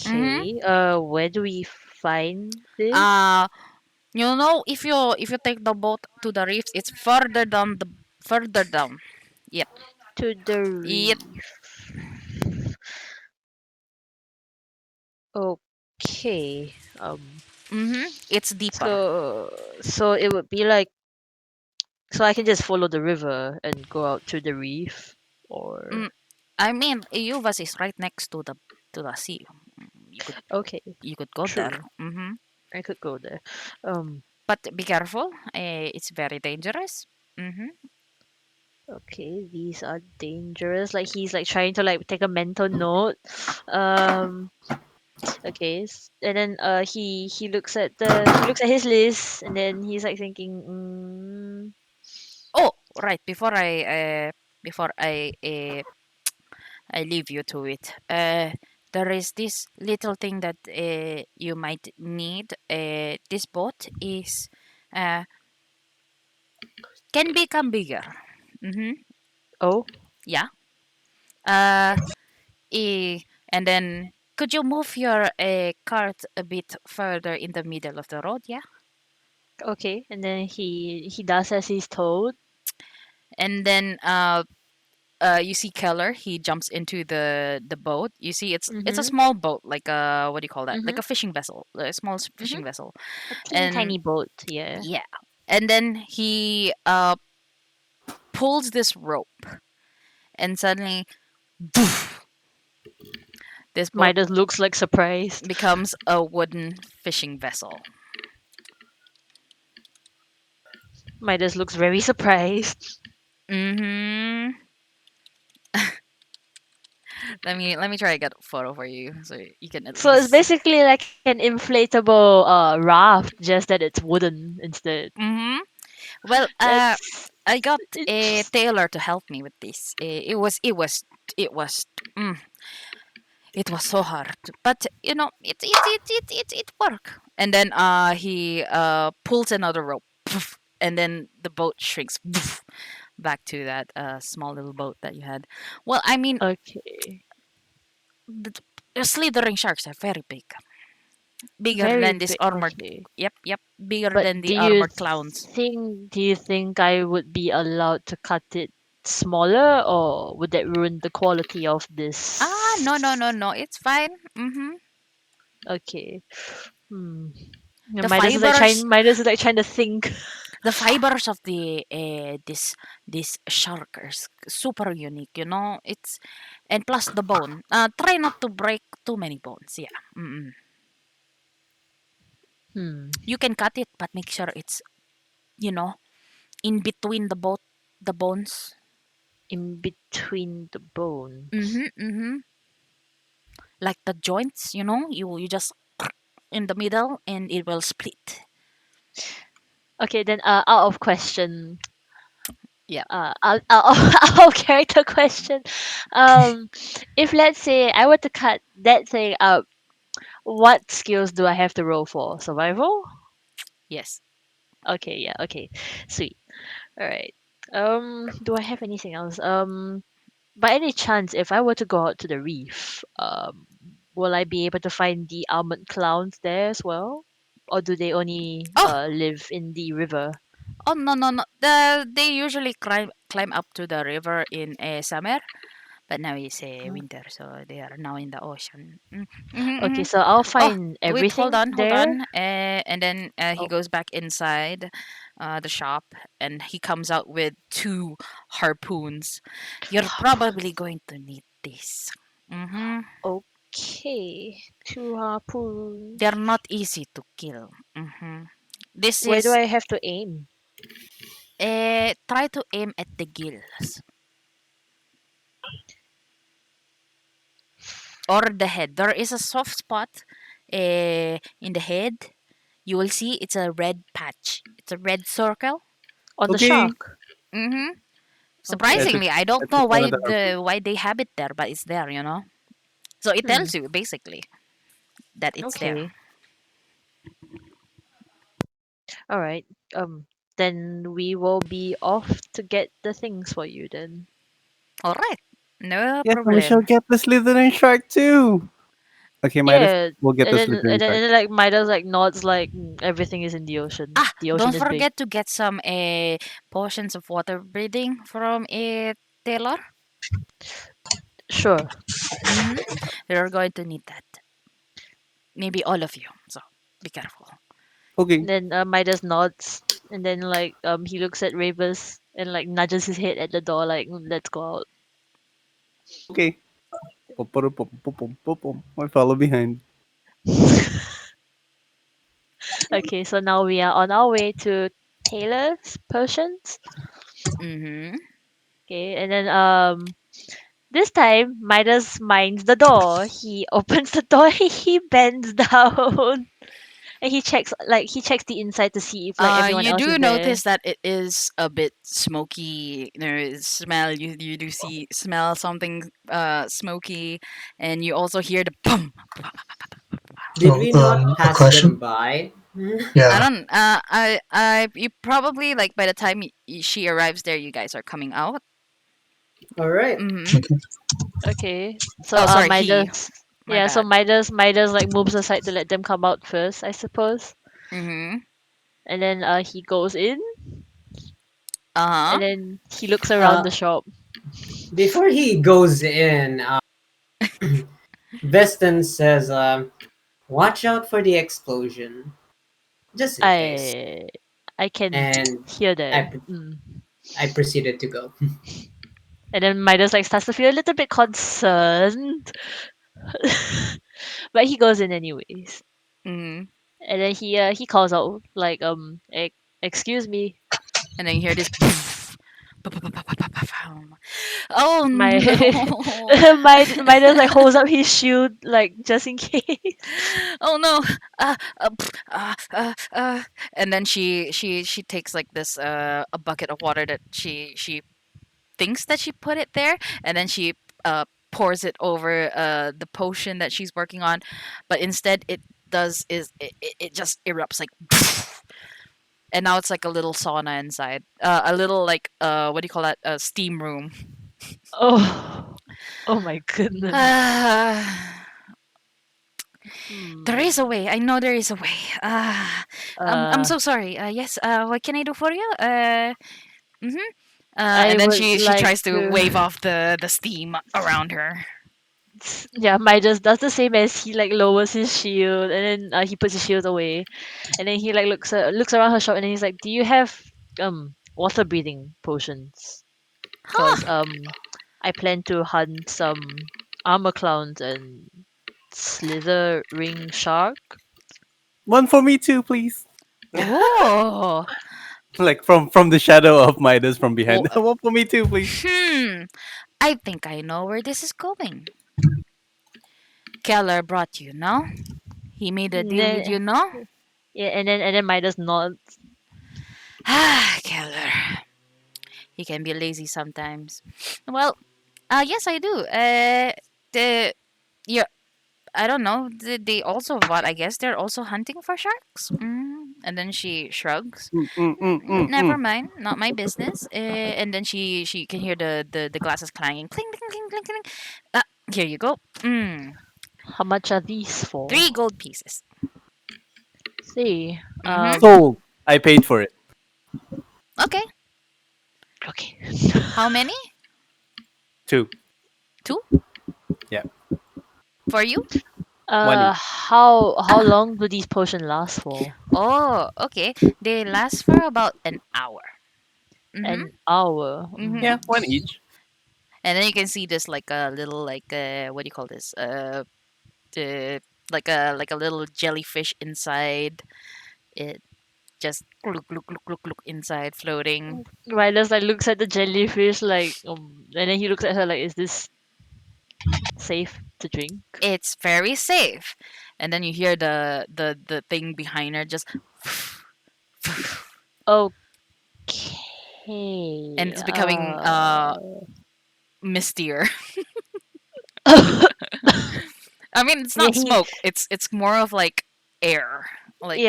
Mhm. Okay. Where do we find this? Uh if you take the boat to the reefs, it's further down. Yep. To the Yep. reef. Okay. It's deeper. So it would be like so I can just follow the river and go out to the reef, Mm, or I mean, Uvas is right next to the sea. You could okay, you could go there. true. hmm I could go there. Um, But be careful. It's very dangerous. hmm Okay, these are dangerous. Like he's like trying to like take a mental note. Um. Okay. And then he looks at his list and then he's like thinking. Oh, right. Before I leave you to it. There is this little thing that you might need. This boat is uh, can become bigger. Mm-hmm. Oh. Yeah. Uh, and then could you move your cart a bit further in the middle of the road? Yeah. Okay. And then he does as he's told. And then you see Keller. He jumps into the boat. You see, it's a Mhm. small boat, like a what do you call that? Like Mhm. a fishing vessel, a small Mhm. fishing vessel. A teeny And tiny boat. Yeah. yeah, and then he pulls this rope, and suddenly this boat Midas looks like surprised. becomes a wooden fishing vessel. Midas looks very surprised. Mm-hmm. Let me try to get a photo for you so you can at So it's least. basically like an inflatable raft, just that it's wooden instead. Mm-hmm. Well, That's I got a it's tailor to help me with this. Mm, it was so hard, but it worked. And then he pulls another rope, and then the boat shrinks back to that small little boat that you had. Well, I mean, okay. the, the slithering sharks are very big, bigger Very than this big. armored. Okay. Yep, bigger But than the armored clowns. do you think I would be allowed to cut it smaller, or would that ruin the quality of Ah, this? no, no, no, no, it's fine. Mm-hmm. Okay. Hmm. The fibers Midas is like trying to think. the fibers of the this shark are super unique, it's and plus the bone, try not to break too many bones. Yeah. Mm-mm. Hmm. You can cut it, but make sure it's you know in between the bones. In between the bone. Mm-hmm. Like the joints, you just in the middle and it will split. Okay, then out of question, Yeah. out of character question, um, if let's say I were to cut that thing up, what skills do I have to roll for? Survival? Yes. Okay, yeah, okay, sweet. All right. Do I have anything else? By any chance, if I were to go out to the reef, will I be able to find the almond clowns there as well, or do they only Oh, live in the river? oh, no, no, no, they usually climb up to the river in summer. But now it's winter, so they are now in the ocean. Okay, Mm-hmm. so I'll Oh, find wait, everything hold there. on. And then he Oh, goes back inside the shop and he comes out with two harpoons. You're probably going to need this. Mm-hmm. okay. Two They're harpoons. not easy to kill. Mm-hmm. This Where do is I have to aim? try to aim at the gills or the head. There is a soft spot in the head. You will see it's a red patch. It's a red circle. On the Okay. shark. Mm-hmm. Okay. Surprisingly, I I don't know took one of the harpoons. why they have it there, but it's there. So it Hmm. tells you basically that it's there. Okay. All right. Then we will be off to get the things for you then. All right, no Yes, and we shall problem. get the Slithering Shark too. Okay, Midas, Yeah, we'll get and the then Slithering Shark. like Midas like nods like everything is in the ocean. Ah, The ocean don't is big. forget to get some potions of water breathing from a tailor. Sure. Mm-hmm. You're going to need that. Maybe all of you. So be careful. Okay, And then Midas nods, and then like he looks at Reyvas and like nudges his head at the door like let's go out. okay. Pum. I follow behind. Okay, so now we are on our way to Taylor's Potions. Mm-hmm. Okay, and then this time Midas minds the door. He opens the door. He bends down and he checks the inside to see if like everyone You else is do there. notice that it is a bit smoky. There is smell. You do see smell something smoky, and you also hear the boom. Did So, we not a pass them question. by? I Yeah. don't. You probably like by the time she arrives there, you guys are coming out. All right. Mm-hmm. Okay. Okay, so Oh, sorry, he. Midas. My Yeah, so bad. Midas like moves aside to let them come out first, I suppose. Mm-hmm. And then he goes in Uh huh. and then he looks around Uh, the shop. before he goes in, Vesten says, "Watch out for the explosion, just in case." I I can And hear that. I Mm. I proceeded to go. And then Midas like starts to feel a little bit concerned, but he goes in anyways. Mm-hmm. And then he calls out like excuse me, And then you hear this. Oh my no! Midas like holds up his shield like just in case. Oh no! And then she takes like this a bucket of water that she thinks that she put it there, and then she pours it over the potion that she's working on, but instead it just erupts like. And now it's like a little sauna inside, a little like what do you call that? A steam room. Oh, oh my goodness. There is a Hmm. way. I know there is a way. I'm Uh, so sorry. Yes. What can I do for you? Mm-hmm. I And then would she like tries to to. wave off the steam around her. Yeah, Midas does the same as he like lowers his shield and then he puts his shield away, and then he like looks around her shop and then he's like, "Do you have water breathing potions? Cause Huh? I plan to hunt some armor clowns and slithering shark." One for me too, please. Oh. Like from the shadow of Midas from Oh. behind. One for me too, please. Hmm. I think I know where this is going. Keller brought you, no? He made a And deal with you, then no? yeah, and then Midas nods. Ah, Keller. He can be lazy sometimes. Well, yes, I do. The yeah, I don't know. They also what? I guess they're also hunting for sharks. And then she shrugs. Mm, mm, mm, mm, Never mm. mind, not my business. And then she can hear the glasses clanging, cling cling cling cling cling. Here you go. How much are these for? 3 gold pieces. See, Mm-hmm. Sold. I paid for it. Okay. okay. How many? 2. 2 Yeah. for you? One each. How Ah. long do these potions last for? Oh, okay. They last for about an hour. Mm-hmm. An hour. Mm-hmm. Yeah, one each. And then you can see this like a little like what do you call this? The like a little jellyfish inside. It just look look look look look inside floating. Midas like looks at the jellyfish like and then he looks at her like, is this safe to drink? It's very safe. And then you hear the thing behind her just and Okay. it's becoming mistier. I mean, it's Yeah, not smoke. It's more of like air. Like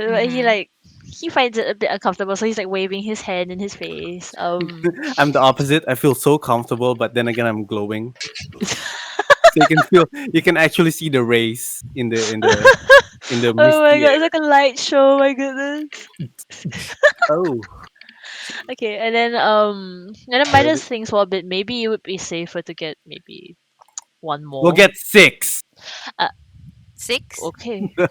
but he mhm. like he finds it a bit uncomfortable, so he's like waving his hand in his face. I'm the opposite. I feel so comfortable, but then again, I'm glowing. So you can actually see the rays in the Oh my misty god, it's air. like a light show. My goodness. Oh, Okay, and then Midas thinks for a bit. Maybe it would be safer to get maybe one we'll more. get 6. Uh, 6. okay. No,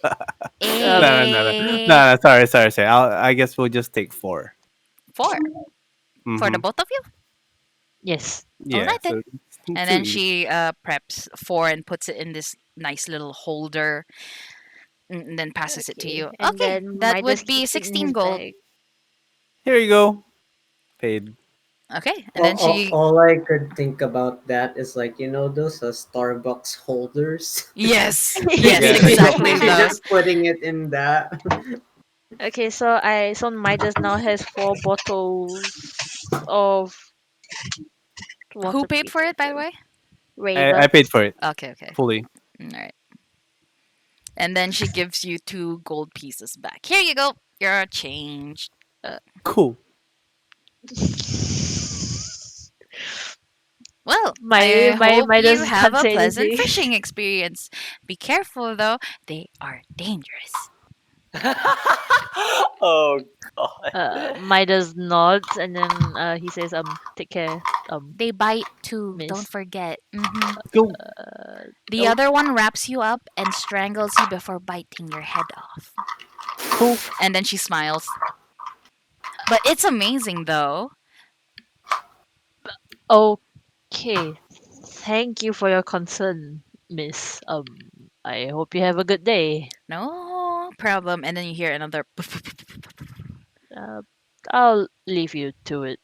Um. no, no, no, no, Eh, no. Sorry. I guess we'll just take 4. 4 for the Mm-hmm. both of you. Yes. All Yeah, right then. so And 2 then each. she preps 4 and puts it in this nice little holder, and then passes it to Okay. you. And Okay, then that Midas would be keeps it in 16 his gold. bag. Here you go. Paid. Okay, and then she. All I could think about that is like, those Starbucks holders. Yes, yes, Yeah. exactly Maybe those. just putting it in that. Okay, so Midas now has 4 bottles of Who water paid for it, by the pretender. way? I paid Reyvas. for it Okay, okay. fully. All right. And then she gives you 2 gold pieces back. Here you go. You're changed. Cool. Well, My I my hope you Midas have can't a say pleasant anything. fishing experience. Be careful though, they are dangerous. Oh god. Midas nods and then he says, take care, They bite too, don't miss. forget. Go. The Oh, other one wraps you up and strangles you before biting your head off. Cool. And then she smiles. But it's amazing though. okay. Thank you for your concern, miss. I hope you have a good day. No problem. And then you hear another. Uh, I'll leave you to it.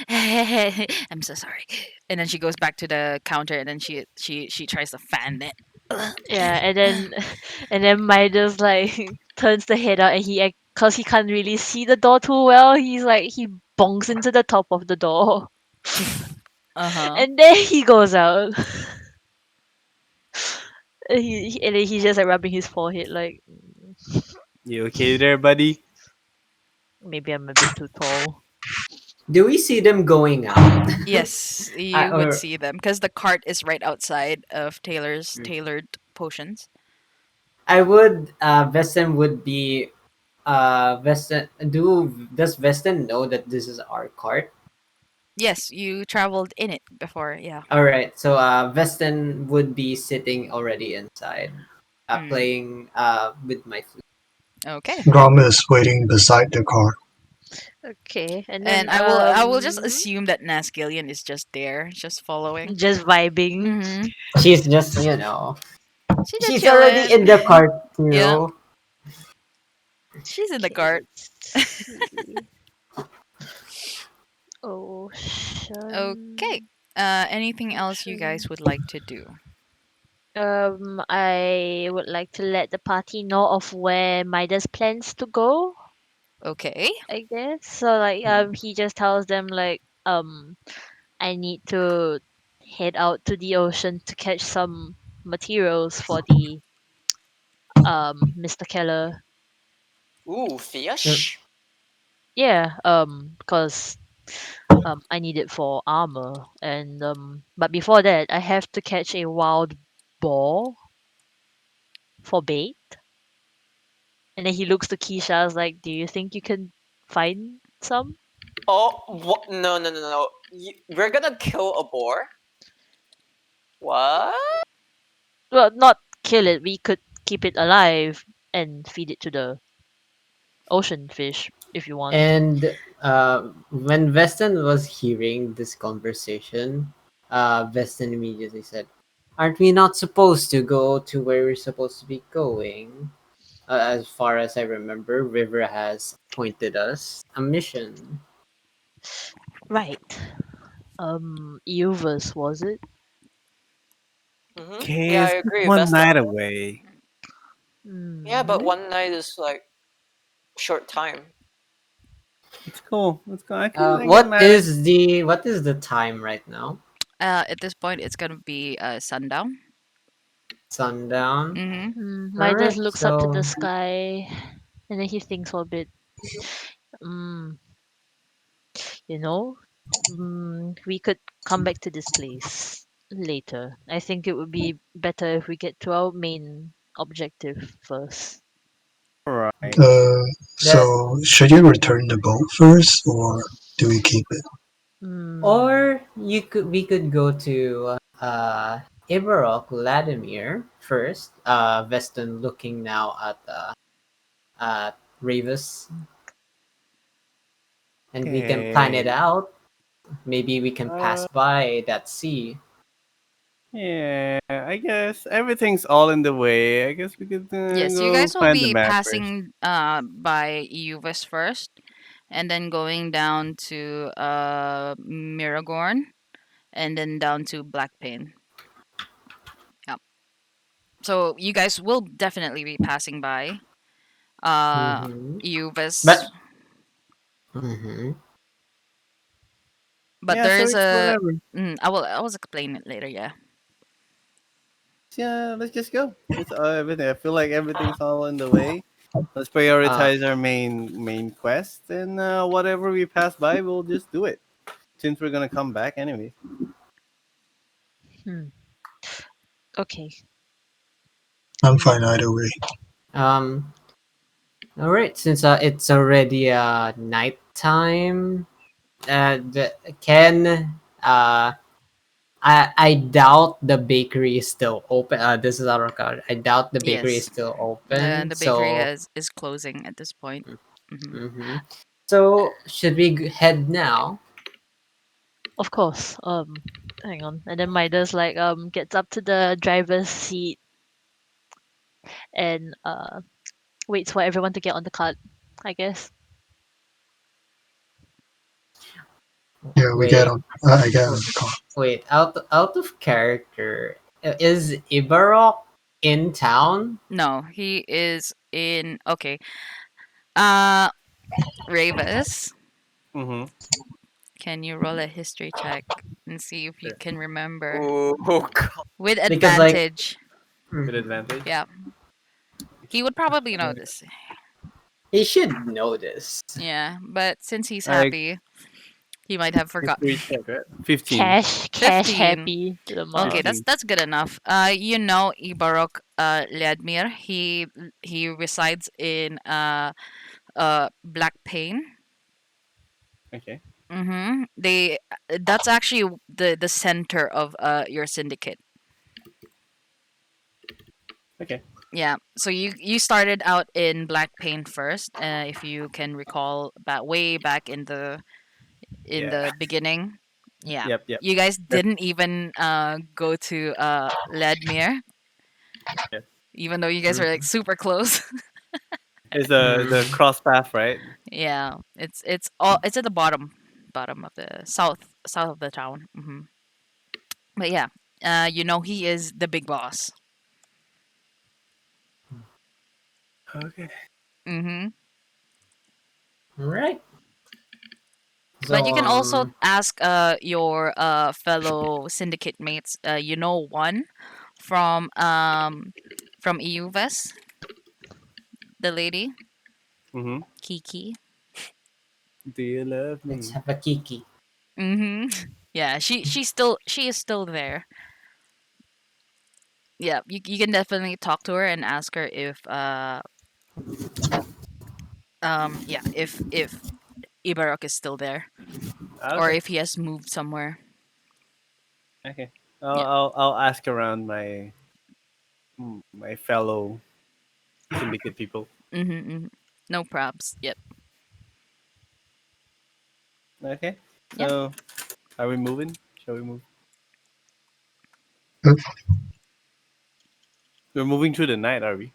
I'm so sorry. And then she goes back to the counter and then she tries to fan it. Yeah, and then and then Midas like turns the head out and cause he can't really see the door too well, he bonks into the top of the door. Uh huh. And then he goes out. And then he's just like rubbing his forehead like You okay there, buddy? maybe I'm a bit too tall. Do we see them going out? Yes, you would Or see them because the cart is right outside of Taylor's tailored potions. I would, Vesten would be, Vesten, does Vesten know that this is our cart? Yes, you traveled in it before. Yeah. Alright, so, Vesten would be sitting already inside, Mm. playing, with my flute. Okay. Grahm is waiting beside the car. Okay, and And then I will just assume that Nasgillion is just there, just following. just vibing. Mm-hmm. She's just, She just she's already in chilling. the cart Yeah, too. she's in the Okay, cart. let's see. Okay. Ocean. Anything else you Ocean. guys would like to do? I would like to let the party know of where Midas plans to go, Okay. I guess. So like he just tells them like I need to head out to the ocean to catch some materials for the Mr. Keller. Ooh, Mm, fish. Yeah, because I need it for armor and but before that I have to catch a wild boar for bait. And then he looks to Kyshaz like, "Do you think you can find some?" Oh, what? No, no, no, no. We're gonna kill a boar? What? Well, not kill it. We could keep it alive and feed it to the ocean fish if you want. And when Vesten was hearing this conversation, Vesten immediately said, "Aren't we not supposed to go to where we're supposed to be going?" As far as I remember, River has pointed us a mission. Right. Euvus, was it? Yeah, Okay, I it's just agree with one Vesta. night away. Yeah, but Hmm. one night is like short time. Let's go. Let's go. I can What manage. is the time right now? At this point, it's gonna be sundown. Sundown. Mm-hmm. All Midas right, looks up to the so sky and then he thinks for a bit. Mm, you know, we could come back to this place later. I think it would be better if we get to our main objective first. Alright. Uh, that so should you return the boat first, or do we keep it? Hmm. or we could go to Ivarok Vladimir first. Veston looking now at Reyvas, and we can plan it Okay. out. Maybe we can pass Uh, by that sea. yeah. I guess everything's all in the way. I guess we could Yes, you go guys will find the be map first. passing by Uvis first. and then going down to Miragorn, and then down to Blecpayhn. Yep. So you guys will definitely be passing by Mm-hmm. Uvis, But mm-hmm. but Yeah, so there's it's a. whatever. I will explain it later. Yeah. Yeah, let's just go. It's everything. I feel like everything's all on the way. Let's uh, prioritize our main quest, and whatever we pass by, we'll just do it. Since we're gonna come back anyway. Hmm. Okay. I'm fine either way. um. All right. Since it's already nighttime, can I doubt the bakery is still open. This is our card. I doubt the bakery is Yes. still The open. the bakery So, is closing at this point. Hmm. hmm so should we head now? Of course. Hang on. And then Midas like gets up to the driver's seat and waits for everyone to get on the cart, I guess. Yeah, we get Wait, on. I get on w- the car. wait. Out of character. Is Ibarok in town? No, he is in. Okay. Uh, Reyvas, Mm-hmm. can you roll a history check and see if you Sure. can remember Oh, God. with Because like, advantage? With mhm, advantage. Yeah, he would probably know this. he should know this. Yeah, but since he's Like happy, he might have forgotten. history check, right? 15. Cash 15. happy to the Okay, max. that's 15. that's good enough. Ibarok Ledmir. He resides in Blecpayhn. Okay. They That's actually the center of your syndicate. Okay. Yeah. So you started out in Blecpayhn first, if you can recall, way back in Yeah. the beginning. Yeah. Yep. Yep. You guys Yep. didn't even go to Ledmir, Yep. even though you guys are like Mhm. super close. It's the Mhm. cross path, right? Yeah. It's at the bottom of the south of the town. But yeah, he is the big boss. Okay. hmm All right. But So you can also ask your fellow syndicate mates. One from EUVES, the lady Mm-hmm. Kiki. Do you love let's me? have a kiki. Mm-hmm. Yeah, she is still there. Yeah, you can definitely talk to her and ask her if if Ibarok is still there or Okay. if he has moved somewhere. Okay. Yeah. I'll ask around my fellow syndicate people. Mm-hmm. No props. Yep. Okay. Yeah. So are we moving? Shall we move? Uh, We're moving through the night, are we?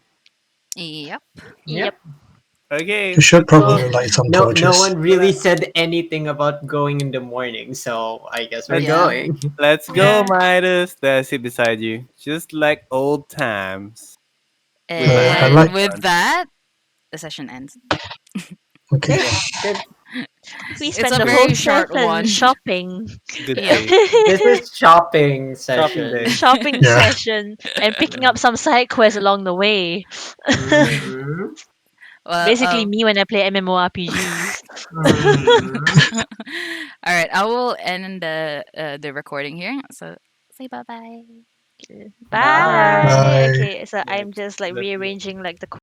Yep. Yep. Yep. Okay. You should Let's go. probably light some No torches. one really said anything about going in the morning, so I guess we're Let's Yeah. going. let's go, Yeah. Midas. There, I sit beside you, just like old times, with my I And like. sandwich with on. that, the session ends. Okay. Okay, Yeah. good. We It's spent a the whole very short session one. shopping. Good Yep. day. This is shopping Shopping session. day. Shopping Yeah. session and picking up some side quests along the way. Mm-hmm. Well, Basically me when I play MMORPGs. Mm-hmm. all right. I will end the recording here. So say bye bye. Bye. Bye. Bye. Okay, so Yeah. I'm just like Let's go. rearranging like the